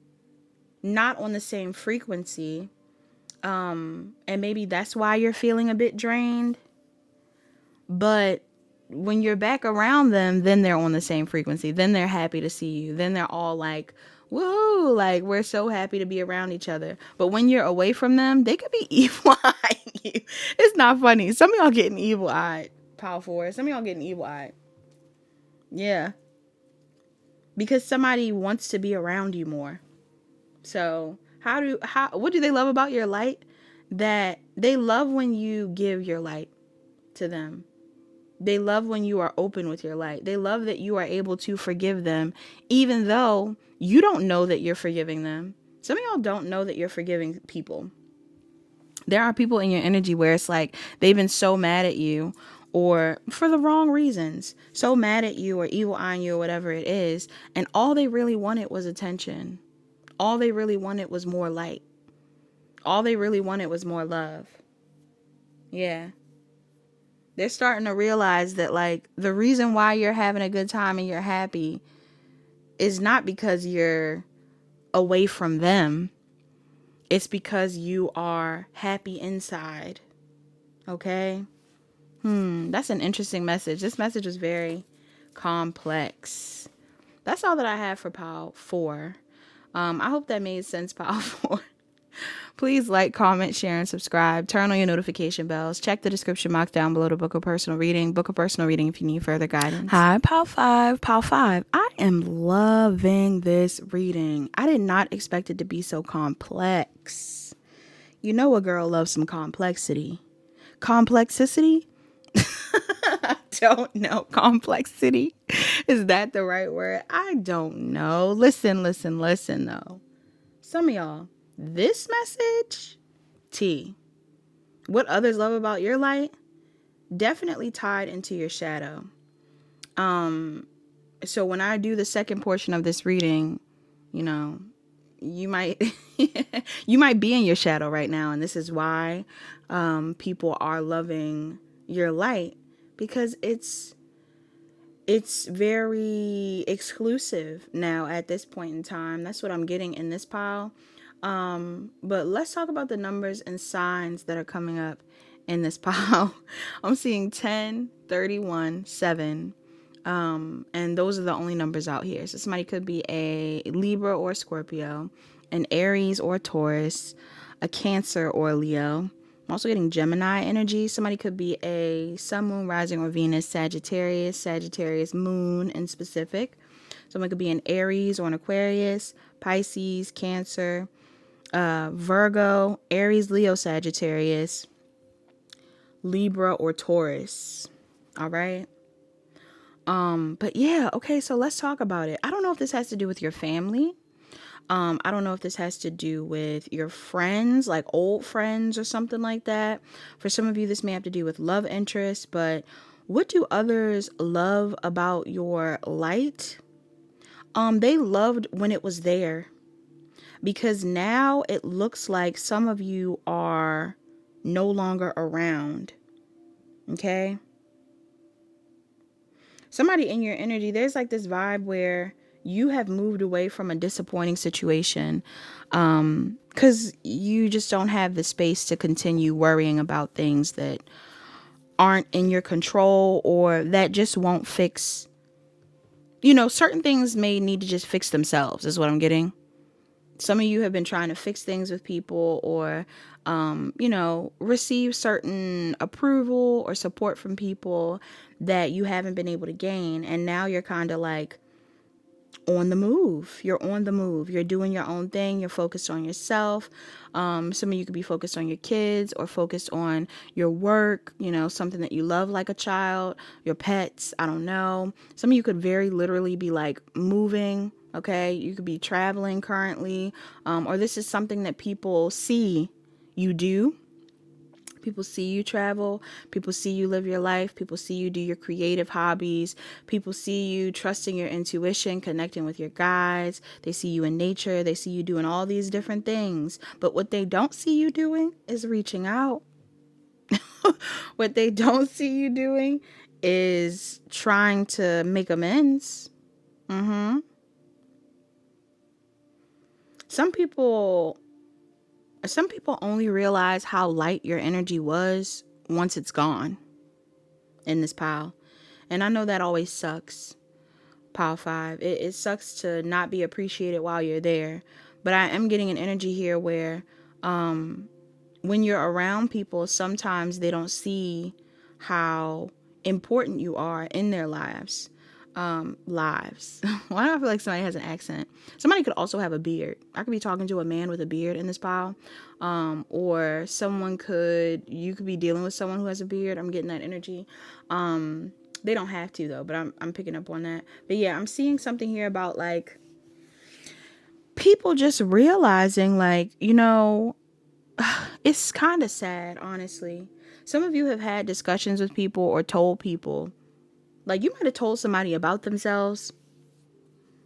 not on the same frequency. And maybe that's why you're feeling a bit drained. But when you're back around them, then they're on the same frequency. Then they're happy to see you. Then they're all like, woo, like, we're so happy to be around each other. But when you're away from them, they could be evil-eyeing you. It's not funny. Some of y'all getting evil-eyed, Power 4. Some of y'all getting evil-eyed. Yeah. Because somebody wants to be around you more. So what do they love about your light? That they love when you give your light to them. They love when you are open with your light. They love that you are able to forgive them, even though you don't know that you're forgiving them. Some of y'all don't know that you're forgiving people. There are people in your energy where it's like they've been so mad at you, or for the wrong reasons, so mad at you or evil eyeing you or whatever it is. And all they really wanted was attention. All they really wanted was more light. All they really wanted was more love. Yeah. They're starting to realize that, like, the reason why you're having a good time and you're happy is not because you're away from them. It's because you are happy inside. Okay? That's an interesting message. This message was very complex. That's all that I have for pile 4. I hope that made sense, pile 4. Please like, comment, share, and subscribe. Turn on your notification bells. Check the description box down below to book a personal reading. Book a personal reading if you need further guidance. Hi, pile 5. Pile 5. I am loving this reading. I did not expect it to be so complex. You know a girl loves some complexity. Complexity? I don't know. Complexity? Is that the right word? I don't know. Listen, though. Some of y'all, this message, T, what others love about your light, definitely tied into your shadow. So when I do the second portion of this reading, you know, you might you might be in your shadow right now, and this is why people are loving your light, because it's very exclusive now at this point in time. That's what I'm getting in this pile. But let's talk about the numbers and signs that are coming up in this pile. I'm seeing 10, 31, 7. And those are the only numbers out here. So somebody could be a Libra or Scorpio, an Aries or Taurus, a Cancer or Leo. I'm also getting Gemini energy. Somebody could be a Sun, Moon, Rising, or Venus, Sagittarius, Moon in specific. Someone could be an Aries or an Aquarius, Pisces, Cancer, Virgo, Aries, Leo, Sagittarius, Libra, or Taurus. All right. But yeah, okay, so let's talk about it. I don't know if this has to do with your family. I don't know if this has to do with your friends, like old friends or something like that. For some of you, this may have to do with love interest, but what do others love about your light? They loved when it was there, because now it looks like some of you are no longer around. Okay? Somebody in your energy, there's like this vibe where you have moved away from a disappointing situation because you just don't have the space to continue worrying about things that aren't in your control, or that just won't fix. You know, certain things may need to just fix themselves, is what I'm getting. Some of you have been trying to fix things with people, or, receive certain approval or support from people that you haven't been able to gain. And now you're kind of like on the move. You're on the move. You're doing your own thing. You're focused on yourself. Some of you could be focused on your kids, or focused on your work, something that you love like a child, your pets. I don't know. Some of you could very literally be like moving. Okay. You could be traveling currently. Or this is something that people see you do. People see you travel. People see you live your life. People see you do your creative hobbies. People see you trusting your intuition, connecting with your guides. They see you in nature. They see you doing all these different things. But what they don't see you doing is reaching out. What they don't see you doing is trying to make amends. Some people only realize how light your energy was once it's gone in this pile. And I know that always sucks, pile 5. It sucks to not be appreciated while you're there. But I am getting an energy here where when you're around people, sometimes they don't see how important you are in their lives. Lives. Why do I feel like somebody has an accent? Somebody could also have a beard. I could be talking to a man with a beard in this pile. Or you could be dealing with someone who has a beard. I'm getting that energy. They don't have to though, but I'm picking up on that. But yeah, I'm seeing something here about like people just realizing like, it's kind of sad, honestly. Some of you have had discussions with people or told people. Like, you might have told somebody about themselves.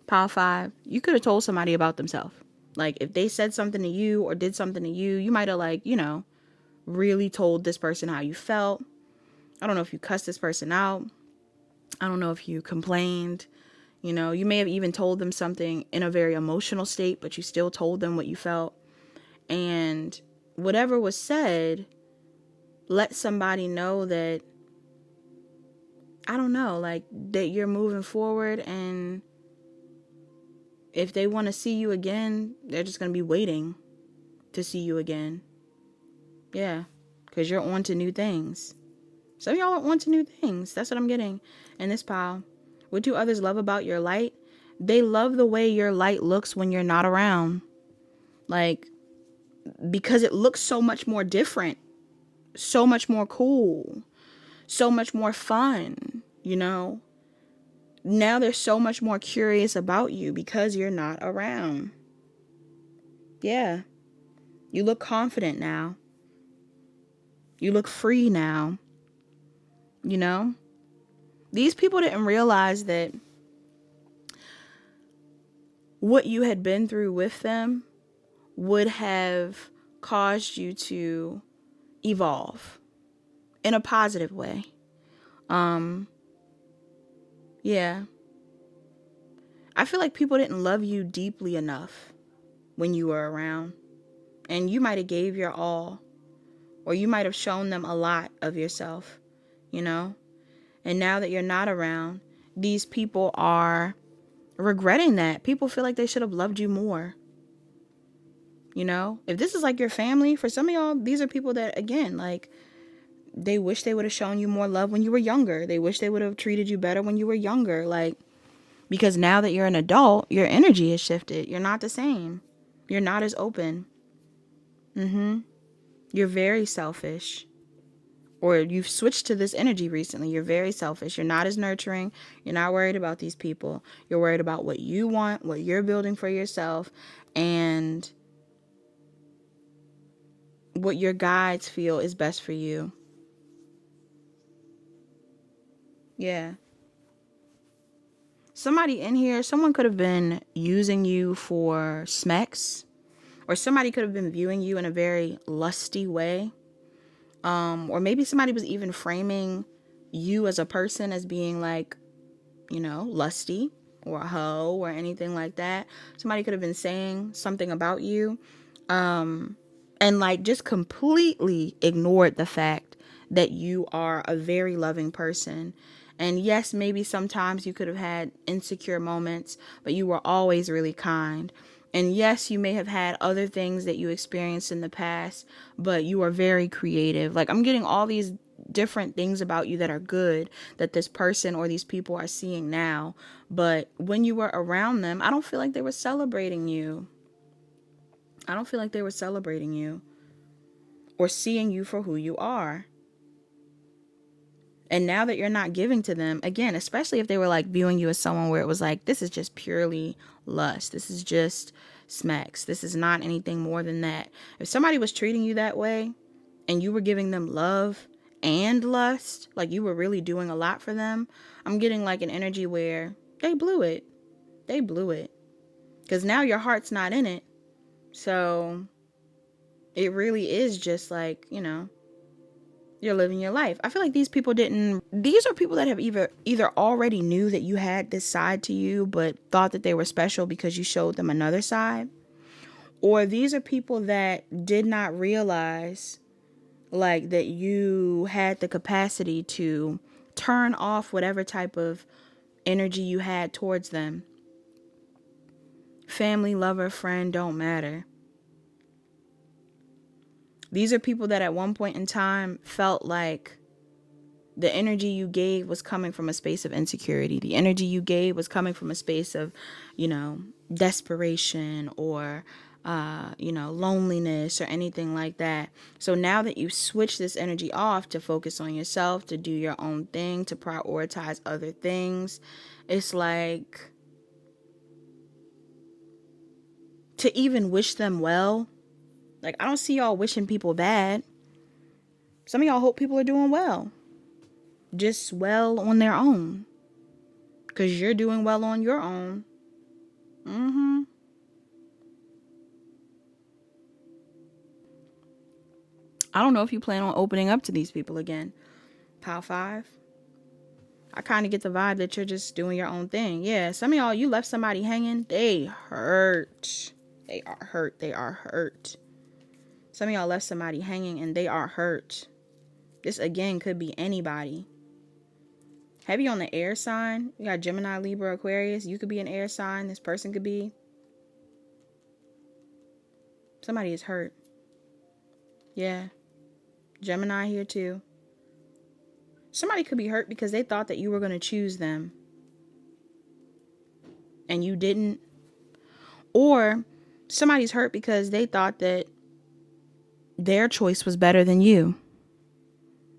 Pile 5. You could have told somebody about themselves. Like, if they said something to you or did something to you, you might have, like, really told this person how you felt. I don't know if you cussed this person out. I don't know if you complained. You may have even told them something in a very emotional state, but you still told them what you felt. And whatever was said, let somebody know that I don't know, like that you're moving forward, and if they want to see you again, they're just going to be waiting to see you again. Yeah, because you're on to new things. Some of y'all are on to new things. That's what I'm getting in this pile. What do others love about your light? They love the way your light looks when you're not around. Like, because it looks so much more different, so much more cool, so much more fun, you know? Now they're so much more curious about you because you're not around. Yeah. You look confident now. You look free now. You know? These people didn't realize that what you had been through with them would have caused you to evolve in a positive way. Yeah. I feel like people didn't love you deeply enough when you were around. And you might have gave your all, or you might have shown them a lot of yourself, you know? And now that you're not around, these people are regretting that. People feel like they should have loved you more. You know, if this is like your family, for some of y'all, these are people that, again, like, they wish they would have shown you more love when you were younger. They wish they would have treated you better when you were younger. Like, because now that you're an adult, your energy has shifted. You're not the same. You're not as open. You're very selfish. Or you've switched to this energy recently. You're very selfish. You're not as nurturing. You're not worried about these people. You're worried about what you want, what you're building for yourself, and what your guides feel is best for you. Yeah. Somebody in here, someone could have been using you for smecks, or somebody could have been viewing you in a very lusty way. Or maybe somebody was even framing you as a person as being like, you know, lusty or a hoe or anything like that. Somebody could have been saying something about you, and like just completely ignored the fact that you are a very loving person. And yes, maybe sometimes you could have had insecure moments, but you were always really kind. And yes, you may have had other things that you experienced in the past, but you are very creative. Like, I'm getting all these different things about you that are good that this person or these people are seeing now. But when you were around them, I don't feel like they were celebrating you. I don't feel like they were celebrating you or seeing you for who you are. And now that you're not giving to them, again, especially if they were like viewing you as someone where it was like, this is just purely lust. This is just smacks. This is not anything more than that. If somebody was treating you that way and you were giving them love and lust, like you were really doing a lot for them, I'm getting like an energy where they blew it. They blew it. Because now your heart's not in it. So it really is just like, you know, you're living your life. I feel like these are people that have either already knew that you had this side to you, but thought that they were special because you showed them another side. Or these are people that did not realize like that you had the capacity to turn off whatever type of energy you had towards them. Family, lover, friend, don't matter. These are people that at one point in time felt like the energy you gave was coming from a space of insecurity. The energy you gave was coming from a space of, you know, desperation or, loneliness or anything like that. So now that you switch this energy off to focus on yourself, to do your own thing, to prioritize other things, it's like to even wish them well. Like, I don't see y'all wishing people bad. Some of y'all hope people are doing well. Just well on their own. Because you're doing well on your own. I don't know if you plan on opening up to these people again. Pile 5. I kind of get the vibe that you're just doing your own thing. Yeah, some of y'all, you left somebody hanging. They hurt. They are hurt. They are hurt. Some of y'all left somebody hanging and they are hurt. This, again, could be anybody. Heavy on the air sign. You got Gemini, Libra, Aquarius. You could be an air sign. This person could be. Somebody is hurt. Yeah. Gemini here too. Somebody could be hurt because they thought that you were going to choose them and you didn't. Or somebody's hurt because they thought that their choice was better than you.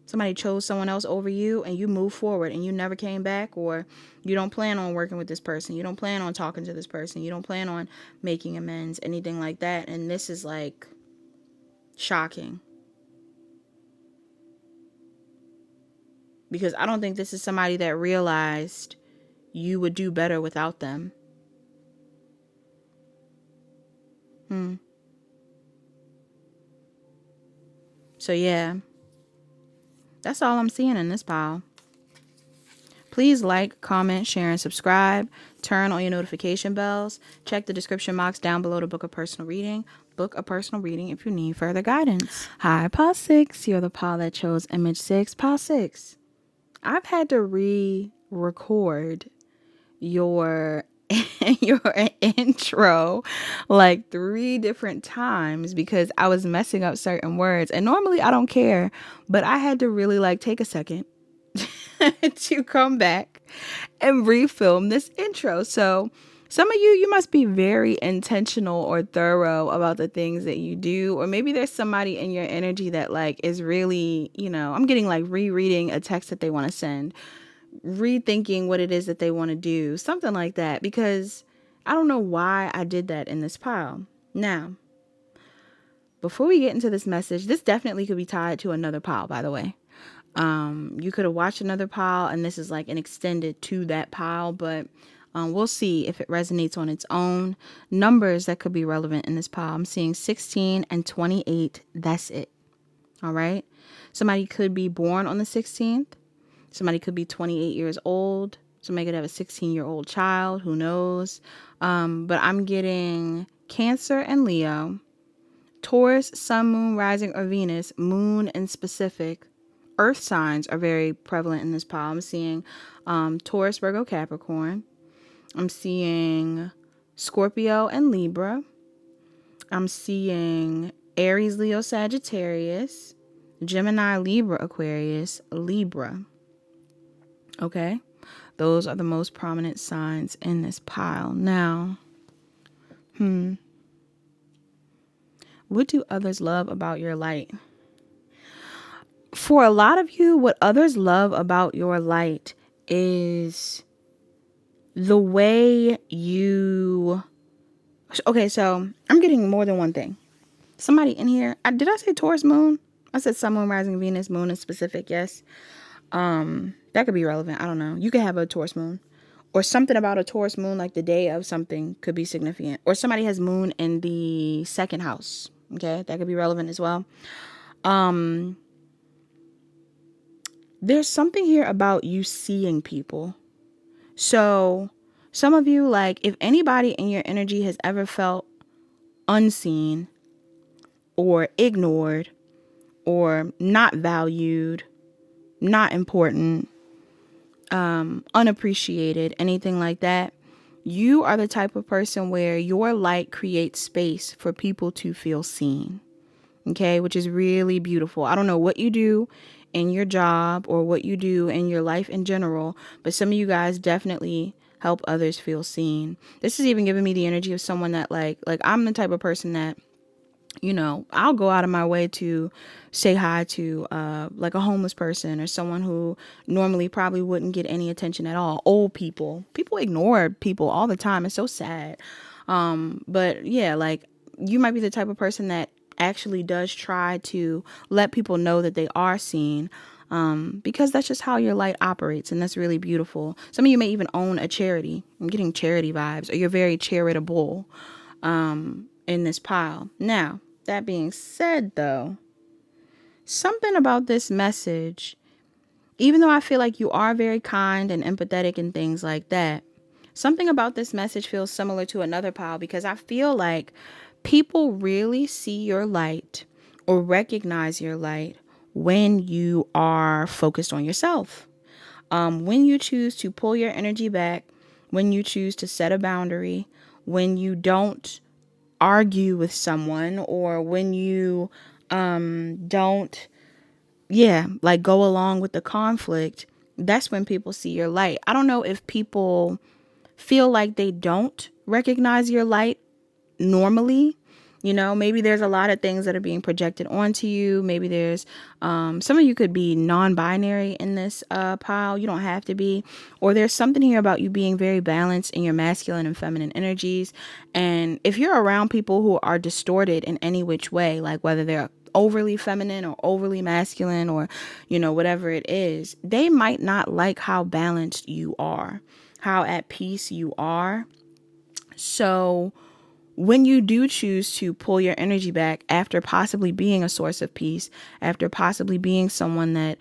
Somebody chose someone else over you and you moved forward and you never came back, or you don't plan on working with this person. You don't plan on talking to this person. You don't plan on making amends, anything like that. And this is like shocking. Because I don't think this is somebody that realized you would do better without them. So yeah. That's all I'm seeing in this pile. Please like, comment, share, and subscribe. Turn on your notification bells. Check the description box down below to book a personal reading. Book a personal reading if you need further guidance. Hi, Pile 6. You're the pile that chose image 6. Pile 6. I've had to re-record your intro like 3 different times because I was messing up certain words. And normally I don't care, but I had to really like take a second to come back and refilm this intro. So some of you must be very intentional or thorough about the things that you do. Or maybe there's somebody in your energy that like is really, I'm getting like rereading a text that they want to send, rethinking what it is that they want to do, something like that, because I don't know why I did that in this pile. Now, before we get into this message, this definitely could be tied to another pile, by the way. You could have watched another pile and this is like an extended to that pile, but we'll see if it resonates on its own. Numbers that could be relevant in this pile. I'm seeing 16 and 28. That's it. All right. Somebody could be born on the 16th. Somebody could be 28 years old. Somebody could have a 16-year-old child. Who knows? But I'm getting Cancer and Leo, Taurus, Sun, Moon, Rising, or Venus, Moon in specific. Earth signs are very prevalent in this pile. I'm seeing Taurus, Virgo, Capricorn. I'm seeing Scorpio and Libra. I'm seeing Aries, Leo, Sagittarius, Gemini, Libra, Aquarius, Libra. Okay, those are the most prominent signs in this pile. Now, what do others love about your light? For a lot of you, what others love about your light is the way you... Okay, so I'm getting more than one thing. Somebody in here, did I say Taurus moon? I said Sun, Moon, Rising, Venus, Moon in specific, yes. That could be relevant. I don't know. You could have a Taurus moon. Or something about a Taurus moon, like the day of something, could be significant. Or somebody has moon in the 2nd house. Okay, that could be relevant as well. There's something here about you seeing people. So some of you, like, if anybody in your energy has ever felt unseen or ignored or not valued, not important, unappreciated, anything like that, you are the type of person where your light creates space for people to feel seen. Okay, which is really beautiful. I don't know what you do in your job or what you do in your life in general, but some of you guys definitely help others feel seen. This is even giving me the energy of someone that like I'm the type of person that, I'll go out of my way to say hi to like a homeless person or someone who normally probably wouldn't get any attention at all. Old people ignore people all the time. It's so sad. But yeah, like you might be the type of person that actually does try to let people know that they are seen, because that's just how your light operates, and that's really beautiful. Some of you may even own a charity. I'm getting charity vibes, or you're very charitable in this pile. Now, that being said, though, something about this message, even though I feel like you are very kind and empathetic and things like that, something about this message feels similar to another pile, because I feel like people really see your light or recognize your light when you are focused on yourself. When you choose to pull your energy back, when you choose to set a boundary, when you don't argue with someone, or when you don't, like go along with the conflict, that's when people see your light. I don't know if people feel like they don't recognize your light normally. Maybe there's a lot of things that are being projected onto you. Maybe there's some of you could be non-binary in this pile. You don't have to be. Or there's something here about you being very balanced in your masculine and feminine energies. And if you're around people who are distorted in any which way, like whether they're overly feminine or overly masculine, or whatever it is, they might not like how balanced you are, how at peace you are. So when you do choose to pull your energy back after possibly being a source of peace, after possibly being someone that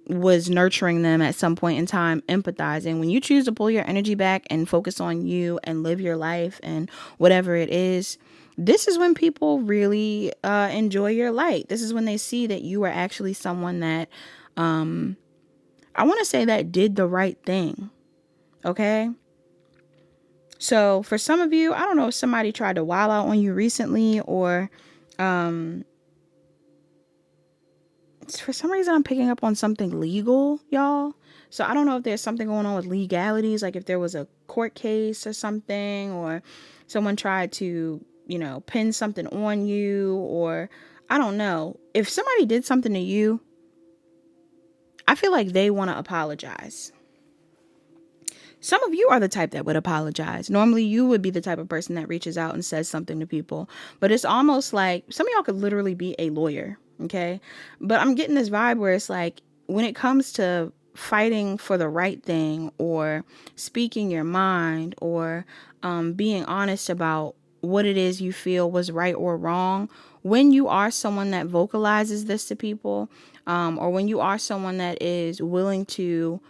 was nurturing them at some point in time, empathizing, when you choose to pull your energy back and focus on you and live your life and whatever it is, this is when people really enjoy your light. This is when they see that you are actually someone that, I want to say, that did the right thing. Okay? So for some of you, I don't know if somebody tried to wild out on you recently, or for some reason I'm picking up on something legal, y'all. So I don't know if there's something going on with legalities, like if there was a court case or something, or someone tried to, pin something on you, or I don't know. If somebody did something to you, I feel like they want to apologize. Some of you are the type that would apologize. Normally, you would be the type of person that reaches out and says something to people. But it's almost like some of y'all could literally be a lawyer, okay? But I'm getting this vibe where it's like, when it comes to fighting for the right thing, or speaking your mind, or being honest about what it is you feel was right or wrong, when you are someone that vocalizes this to people, or when you are someone that is willing to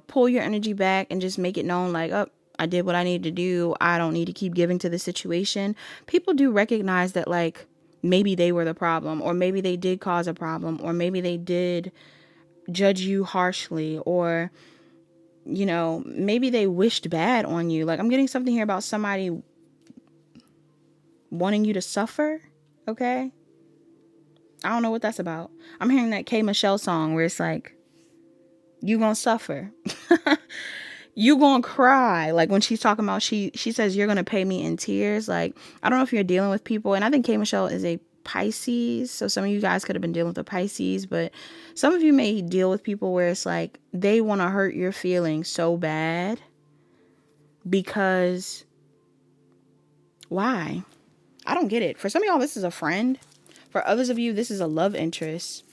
pull your energy back and just make it known, like, oh, I did what I need to do. I don't need to keep giving to the situation. People do recognize that, like, maybe they were the problem, or maybe they did cause a problem, or maybe they did judge you harshly, or, maybe they wished bad on you. Like, I'm getting something here about somebody wanting you to suffer. Okay. I don't know what that's about. I'm hearing that K. Michelle song where it's like, you gonna suffer. You gonna cry. Like when she's talking about, she says, you're gonna pay me in tears. Like, I don't know if you're dealing with people, and I think K. Michelle is a Pisces, so some of you guys could have been dealing with a Pisces, but some of you may deal with people where it's like they want to hurt your feelings so bad. Because why? I don't get it. For some of y'all, this is a friend. For others of you, this is a love interest.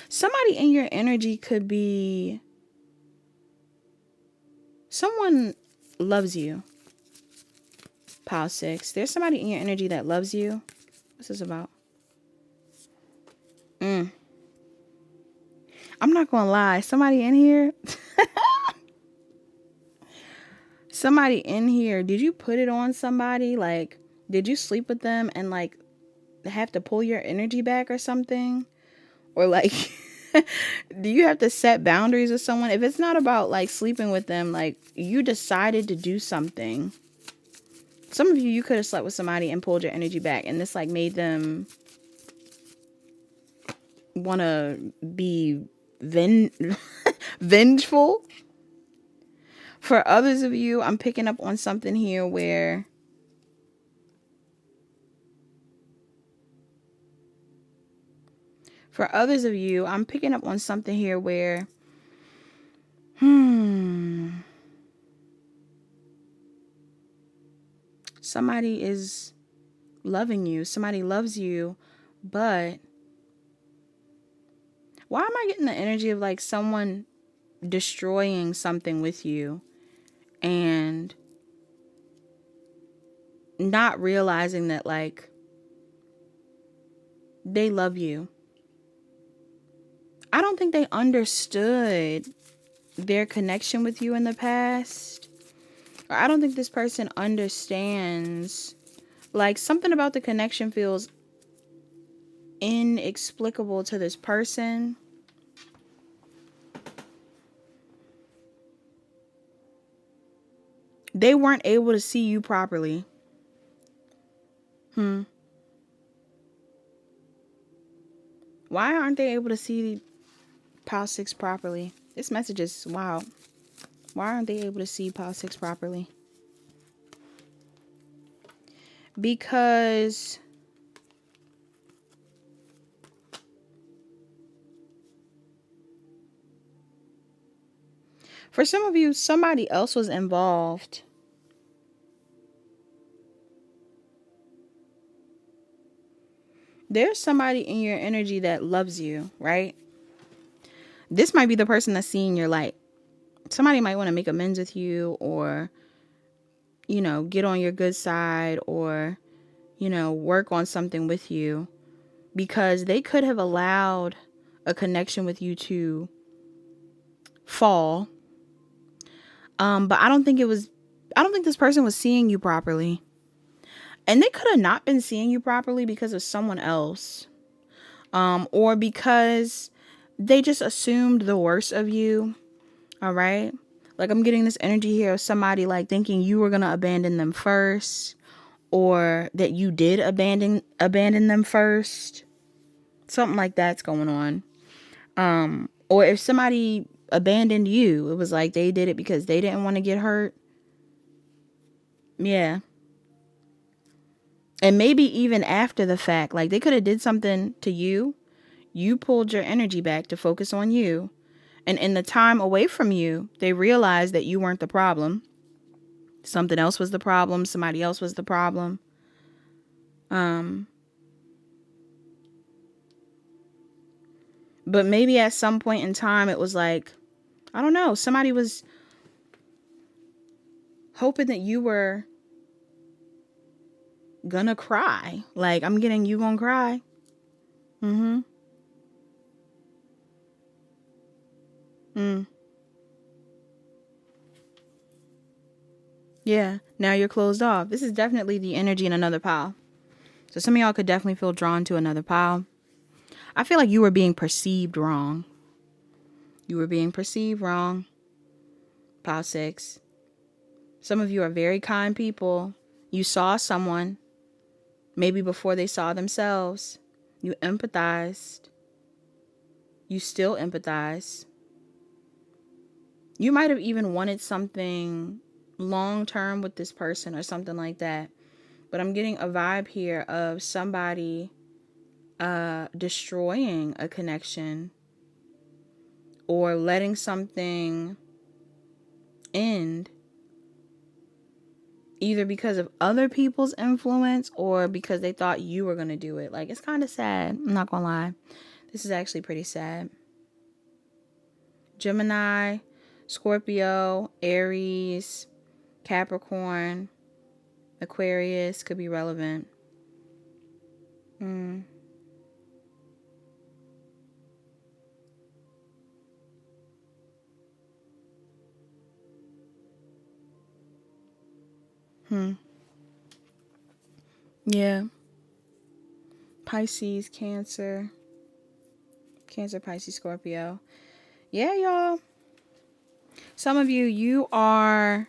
Somebody in your energy could be someone loves you. Pile 6. There's somebody in your energy that loves you. What's this about? I'm not gonna lie. Somebody in here. Somebody in here. Did you put it on somebody? Like, did you sleep with them and like have to pull your energy back or something? Or like, do you have to set boundaries with someone? If it's not about like sleeping with them, like you decided to do something. Some of you could have slept with somebody and pulled your energy back, and this like made them want to be vengeful. For others of you, I'm picking up on something here where somebody is loving you. Somebody loves you, but why am I getting the energy of like someone destroying something with you and not realizing that like they love you? I don't think they understood their connection with you in the past. Or I don't think this person understands, like, something about the connection feels inexplicable to this person. They weren't able to see you properly. Why aren't they able to see Pile 6 properly? This message is wild. Why aren't they able to see Pile 6 properly? Because for some of you, somebody else was involved. There's somebody in your energy that loves you, right? This might be the person that's seeing your light. Somebody might want to make amends with you, or, you know, get on your good side, or, you know, work on something with you, because they could have allowed a connection with you to fall. But I don't think this person was seeing you properly. And they could have not been seeing you properly because of someone else. Or because they just assumed the worst of you. All right. Like, I'm getting this energy here of somebody like thinking you were going to abandon them first, or that you did abandon them first. Something like that's going on. Or if somebody abandoned you, it was like they did it because they didn't want to get hurt. Yeah. And maybe even after the fact, like they could have did something to you. You pulled your energy back to focus on you. And in the time away from you, they realized that you weren't the problem. Something else was the problem. Somebody else was the problem. But maybe at some point in time, it was like, I don't know, somebody was hoping that you were gonna cry. Like, I'm getting you gonna cry. Yeah, now you're closed off. This is definitely the energy in another pile. So some of y'all could definitely feel drawn to another pile. I feel like you were being perceived wrong. You were being perceived wrong. Pile 6. Some of you are very kind people. You saw someone, maybe before they saw themselves. You empathized. You still empathize. You might have even wanted something long term with this person or something like that. But I'm getting a vibe here of somebody destroying a connection or letting something end, either because of other people's influence or because they thought you were going to do it. Like, it's kind of sad. I'm not going to lie. This is actually pretty sad. Gemini, Scorpio, Aries, Capricorn, Aquarius could be relevant. Yeah. Pisces, Cancer, Pisces, Scorpio. Yeah, y'all. Some of you are,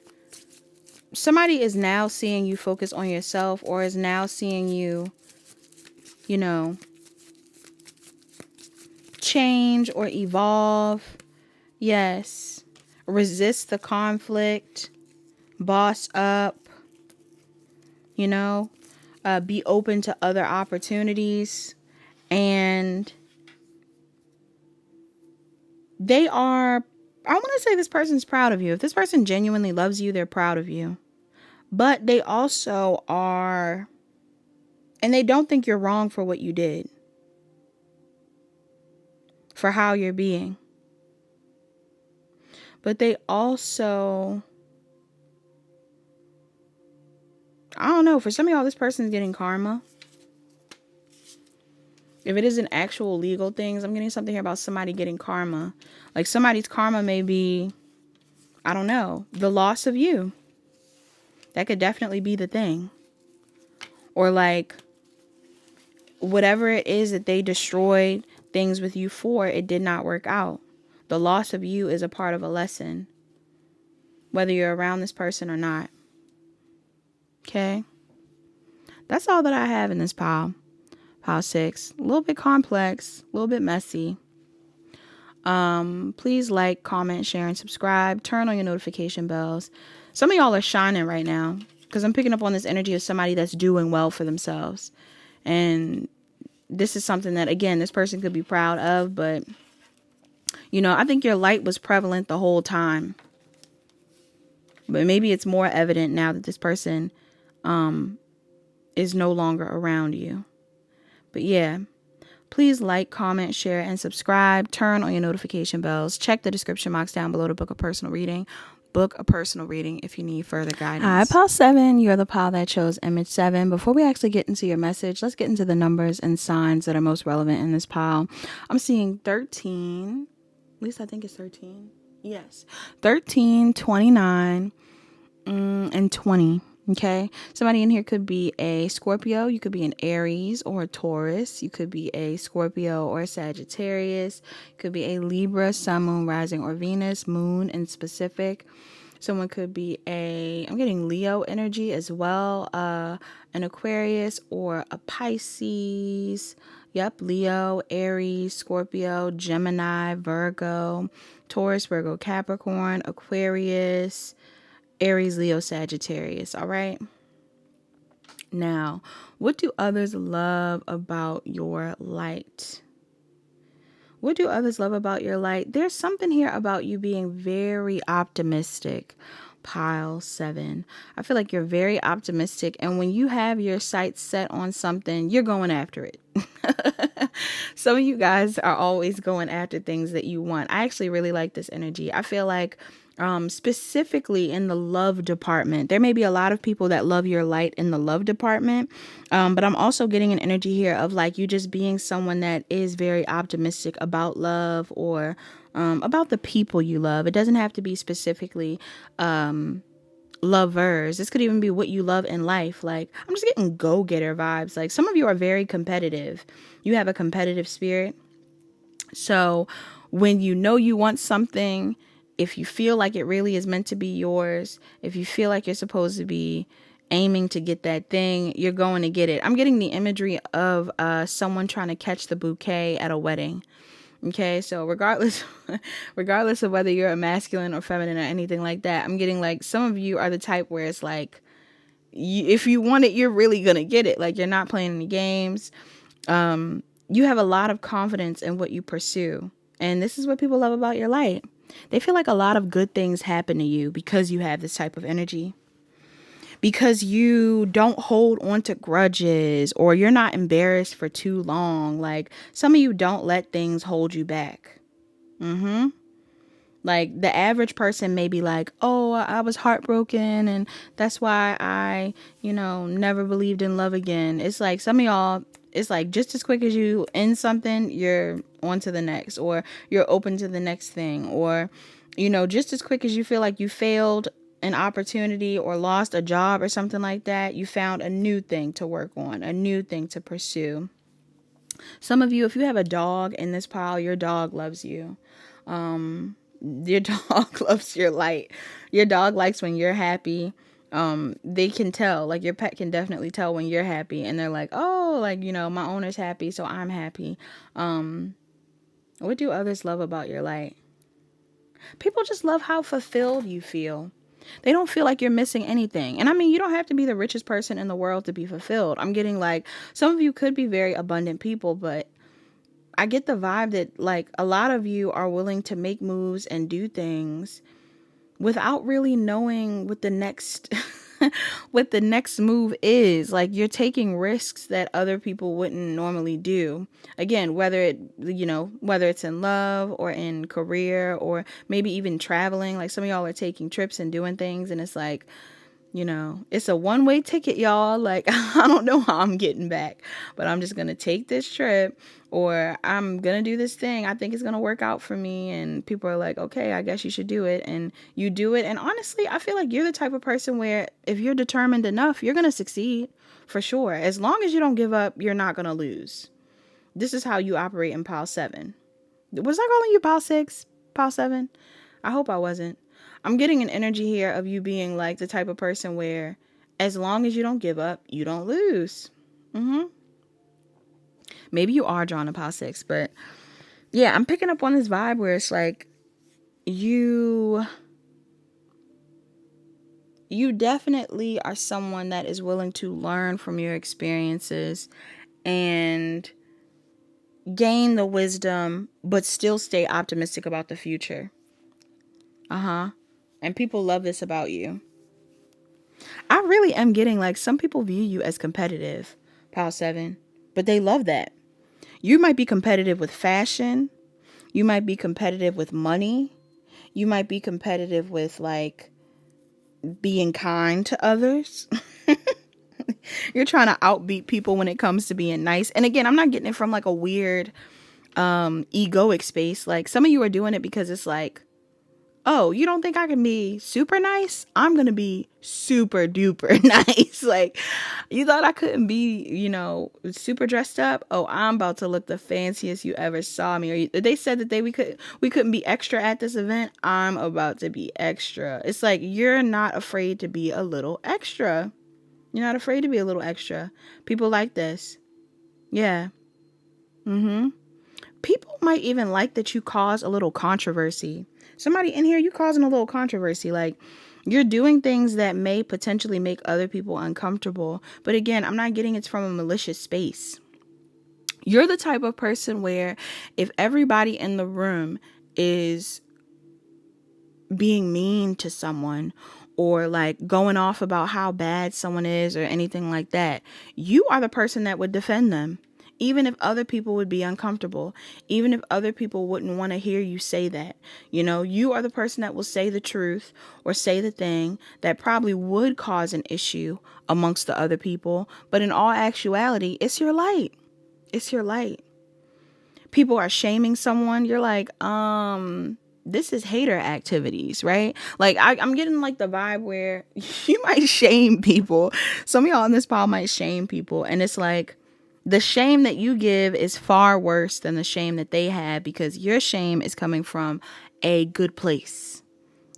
somebody is now seeing you focus on yourself, or is now seeing you, you know, change or evolve. Yes. Resist the conflict. Boss up. You know, be open to other opportunities. And they are, I want to say this person's proud of you. If this person genuinely loves you, they're proud of you. But they also are, and they don't think you're wrong for what you did, for how you're being. But they also, I don't know, for some of y'all, this person's getting karma. If it isn't actual legal things, I'm getting something here about somebody getting karma. Like, somebody's karma may be, I don't know, the loss of you. That could definitely be the thing. Or like whatever it is that they destroyed things with you for, it did not work out. The loss of you is a part of a lesson, whether you're around this person or not. Okay? That's all that I have in this pile. Pile 6. A little bit complex, a little bit messy. Please like, comment, share, and subscribe. Turn on your notification bells. Some of y'all are shining right now because I'm picking up on this energy of somebody that's doing well for themselves. And this is something that, again, this person could be proud of, but, I think your light was prevalent the whole time. But maybe it's more evident now that this person is no longer around you. But yeah. Please like, comment, share, and subscribe. Turn on your notification bells. Check the description box down below to book a personal reading. Book a personal reading if you need further guidance. Hi, pile 7. You're the pile that chose image 7. Before we actually get into your message, let's get into the numbers and signs that are most relevant in this pile. I'm seeing 13. At least I think it's 13. Yes. 13, 29, and 20. Okay, somebody in here could be a Scorpio, you could be an Aries or a Taurus, you could be a Scorpio or a Sagittarius, you could be a Libra, Sun, Moon, Rising, or Venus, Moon in specific. Someone could be I'm getting Leo energy as well, an Aquarius or a Pisces. Yep, Leo, Aries, Scorpio, Gemini, Virgo, Taurus, Virgo, Capricorn, Aquarius, Aries, Leo, Sagittarius. All right. Now, what do others love about your light? What do others love about your light? There's something here about you being very optimistic. Pile 7. I feel like you're very optimistic. And when you have your sights set on something, you're going after it. Some of you guys are always going after things that you want. I actually really like this energy. I feel like specifically in the love department, there may be a lot of people that love your light in the love department. But I'm also getting an energy here of like you just being someone that is very optimistic about love or about the people you love. It doesn't have to be specifically lovers. This could even be what you love in life. Like, I'm just getting go-getter vibes. Like, some of you are very competitive. You have a competitive spirit. So when you know you want something, if you feel like it really is meant to be yours, if you feel like you're supposed to be aiming to get that thing, you're going to get it. I'm getting the imagery of someone trying to catch the bouquet at a wedding. Okay, so regardless of whether you're a masculine or feminine or anything like that, I'm getting like some of you are the type where it's like, if you want it, you're really going to get it. Like, you're not playing any games. You have a lot of confidence in what you pursue. And this is what people love about your light. They feel like a lot of good things happen to you because you have this type of energy. Because you don't hold on to grudges or you're not embarrassed for too long. Like, some of you don't let things hold you back. Like, the average person may be like, oh, I was heartbroken and that's why I, never believed in love again. It's like some of y'all, it's like just as quick as you end something, you're on to the next, or you're open to the next thing, or, just as quick as you feel like you failed an opportunity or lost a job or something like that, you found a new thing to work on, a new thing to pursue. Some of you, if you have a dog in this pile, your dog loves you. Your dog loves your light. Your dog likes when you're happy. They can tell, like your pet can definitely tell when you're happy, and they're like, oh, like, my owner's happy, so I'm happy. What do others love about your light? People just love how fulfilled you feel. They don't feel like you're missing anything. And I mean, you don't have to be the richest person in the world to be fulfilled. I'm getting like, some of you could be very abundant people, but I get the vibe that like a lot of you are willing to make moves and do things without really knowing what the next what the next move is. Like, you're taking risks that other people wouldn't normally do. Again, whether it's in love or in career or maybe even traveling. Like, some of y'all are taking trips and doing things, and it's like You know, it's a one-way ticket, y'all. Like, I don't know how I'm getting back, but I'm just going to take this trip, or I'm going to do this thing. I think it's going to work out for me. And people are like, okay, I guess you should do it. And you do it. And honestly, I feel like you're the type of person where if you're determined enough, you're going to succeed for sure. As long as you don't give up, you're not going to lose. This is how you operate in pile 7. Was I calling you pile 6? Pile 7? I hope I wasn't. I'm getting an energy here of you being like the type of person where as long as you don't give up, you don't lose. Maybe you are drawn to pile 6, but yeah, I'm picking up on this vibe where it's like you definitely are someone that is willing to learn from your experiences and gain the wisdom, but still stay optimistic about the future. And people love this about you. I really am getting like some people view you as competitive, pile 7, but they love that. You might be competitive with fashion. You might be competitive with money. You might be competitive with like being kind to others. You're trying to outbeat people when it comes to being nice. And again, I'm not getting it from like a weird egoic space. Like some of you are doing it because it's like, oh, you don't think I can be super nice? I'm going to be super duper nice. Like, you thought I couldn't be, you know, super dressed up? Oh, I'm about to look the fanciest you ever saw me. Or they said that we couldn't be extra at this event. I'm about to be extra. It's like, you're not afraid to be a little extra. You're not afraid to be a little extra. People like this. Yeah. People might even like that you cause a little controversy. Somebody in here, you causing a little controversy. Like, you're doing things that may potentially make other people uncomfortable. But again, I'm not getting it's from a malicious space. You're the type of person where if everybody in the room is being mean to someone or like going off about how bad someone is or anything like that, you are the person that would defend them. Even if other people would be uncomfortable, even if other people wouldn't want to hear you say that, you know, you are the person that will say the truth or say the thing that probably would cause an issue amongst the other people. But in all actuality, it's your light. It's your light. People are shaming someone. You're like, this is hater activities, right? Like I'm getting like the vibe where you might shame people. Some of y'all on this pile might shame people. And it's like, the shame that you give is far worse than the shame that they had because your shame is coming from a good place.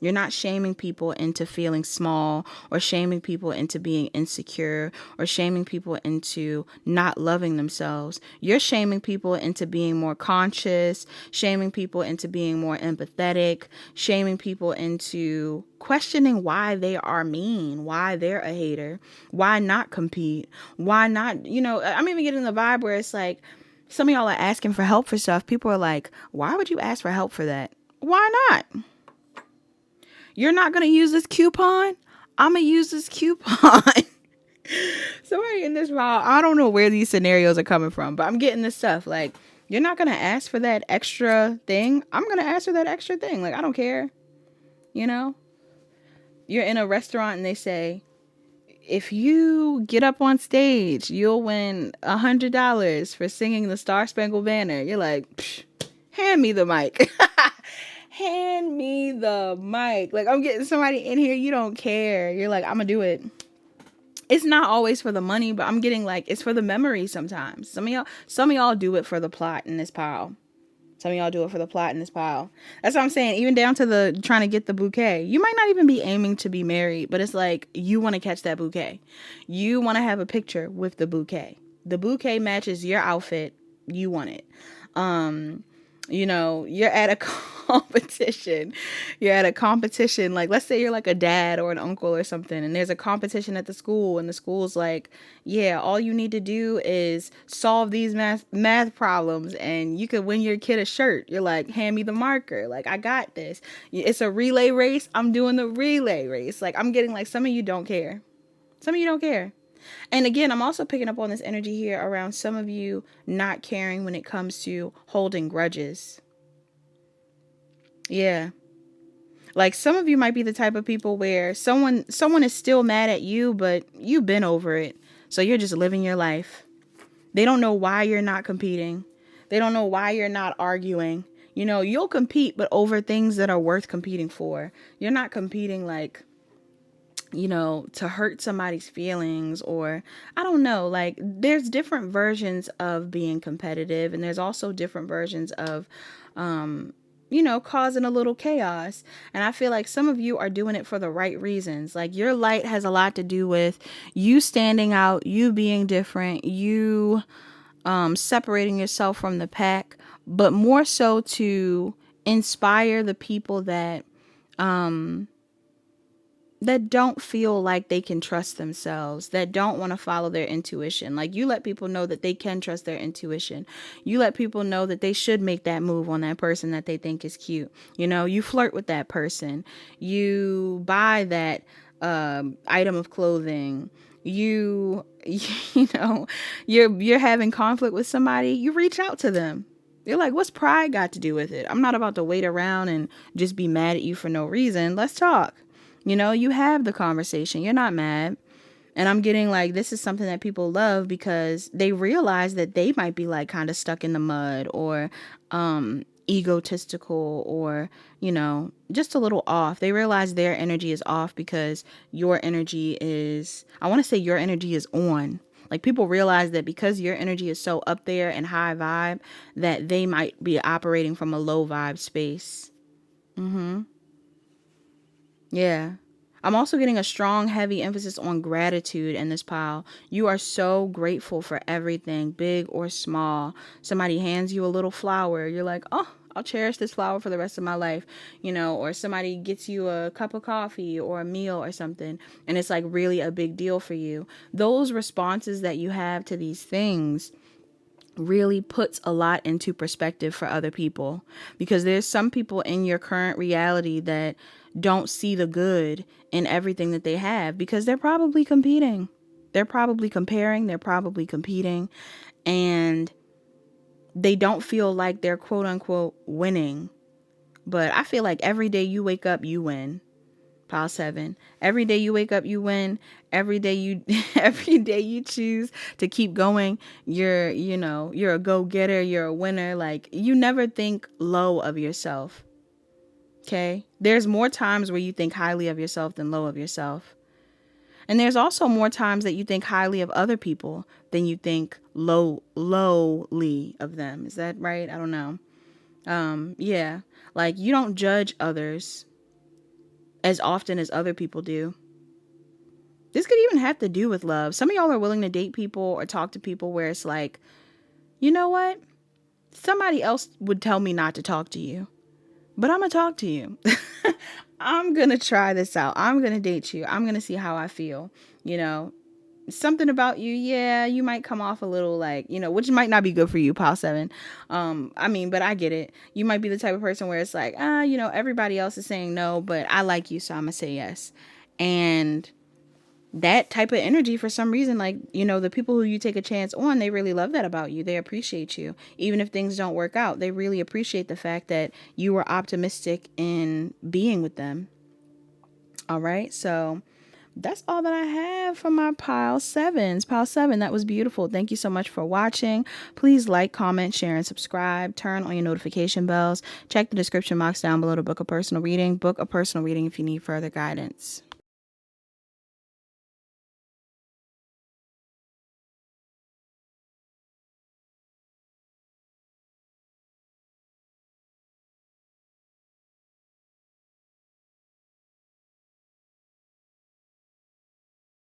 You're not shaming people into feeling small or shaming people into being insecure or shaming people into not loving themselves. You're shaming people into being more conscious, shaming people into being more empathetic, shaming people into questioning why they are mean, why they're a hater, why not compete, why not, you know, I'm even getting the vibe where it's like some of y'all are asking for help for stuff. People are like, why would you ask for help for that? Why not? You're not going to use this coupon? I'm going to use this coupon. Somebody in this file, I don't know where these scenarios are coming from, but I'm getting this stuff. Like, you're not going to ask for that extra thing. I'm going to ask for that extra thing. Like, I don't care. You know? You're in a restaurant and they say, if you get up on stage, you'll win $100 for singing the Star Spangled Banner. You're like, hand me the mic. Hand me the mic. Like, I'm getting somebody in here, you don't care. You're like, I'm gonna do it. It's not always for the money, but I'm getting like, it's for the memory sometimes. Some of y'all do it for the plot in this pile. Some of y'all do it for the plot in this pile. That's what I'm saying. Even down to the trying to get the bouquet. You might not even be aiming to be married, but it's like, you want to catch that bouquet. You want to have a picture with the bouquet. The bouquet matches your outfit. You want it. You know, you're at a competition. You're at a competition. Like, let's say you're like a dad or an uncle or something, and there's a competition at the school, and the school's like, yeah, all you need to do is solve these math problems, and you could win your kid a shirt. You're like, hand me the marker. Like, I got this. It's a relay race. I'm doing the relay race. Like, I'm getting like, some of you don't care. Some of you don't care. And again, I'm also picking up on this energy here around some of you not caring when it comes to holding grudges. Yeah. Like some of you might be the type of people where someone is still mad at you, but you've been over it. So you're just living your life. They don't know why you're not competing. They don't know why you're not arguing. You know, you'll compete, but over things that are worth competing for. You're not competing like, you know, to hurt somebody's feelings, or I don't know, like there's different versions of being competitive, and there's also different versions of you know, causing a little chaos. And I feel like some of you are doing it for the right reasons. Like your light has a lot to do with you standing out, you being different, you separating yourself from the pack, but more so to inspire the people that don't feel like they can trust themselves, that don't want to follow their intuition. Like you let people know that they can trust their intuition. You let people know that they should make that move on that person that they think is cute. You know, you flirt with that person. You buy that item of clothing. You know, you're having conflict with somebody. You reach out to them. You're like, what's pride got to do with it? I'm not about to wait around and just be mad at you for no reason. Let's talk. You know, you have the conversation. You're not mad. And I'm getting like, this is something that people love because they realize that they might be like kind of stuck in the mud, or egotistical, or, you know, just a little off. They realize their energy is off because your energy is, I want to say your energy is on. Like people realize that because your energy is so up there and high vibe, that they might be operating from a low vibe space. Yeah. I'm also getting a strong, heavy emphasis on gratitude in this pile. You are so grateful for everything, big or small. Somebody hands you a little flower. You're like, oh, I'll cherish this flower for the rest of my life, you know, or somebody gets you a cup of coffee or a meal or something, and it's like really a big deal for you. Those responses that you have to these things really puts a lot into perspective for other people, because there's some people in your current reality that don't see the good in everything that they have because they're probably competing. They're probably comparing, they're probably competing, and they don't feel like they're quote unquote winning. But I feel like every day you wake up, you win. Pile 7. Every day you wake up, you win. Every day you every day you choose to keep going, you know, you're a go-getter, you're a winner. Like you never think low of yourself. Okay? There's more times where you think highly of yourself than low of yourself. And there's also more times that you think highly of other people than you think lowly of them. Is that right? I don't know. Yeah. Like you don't judge others as often as other people do. This could even have to do with love. Some of y'all are willing to date people or talk to people where it's like, you know what? Somebody else would tell me not to talk to you, but I'm going to talk to you. I'm going to try this out. I'm going to date you. I'm going to see how I feel. You know, something about you. Yeah, you might come off a little like, you know, which might not be good for you, pile 7. I mean, but I get it. You might be the type of person where it's like, you know, everybody else is saying no, but I like you, so I'm going to say yes. And that type of energy, for some reason, like, you know, the people who you take a chance on, they really love that about you. They appreciate you. Even if things don't work out, they really appreciate the fact that you were optimistic in being with them. All right. So that's all that I have for my pile 7s. Pile 7, that was beautiful. Thank you so much for watching. Please like, comment, share, and subscribe. Turn on your notification bells. Check the description box down below to book a personal reading. Book a personal reading if you need further guidance.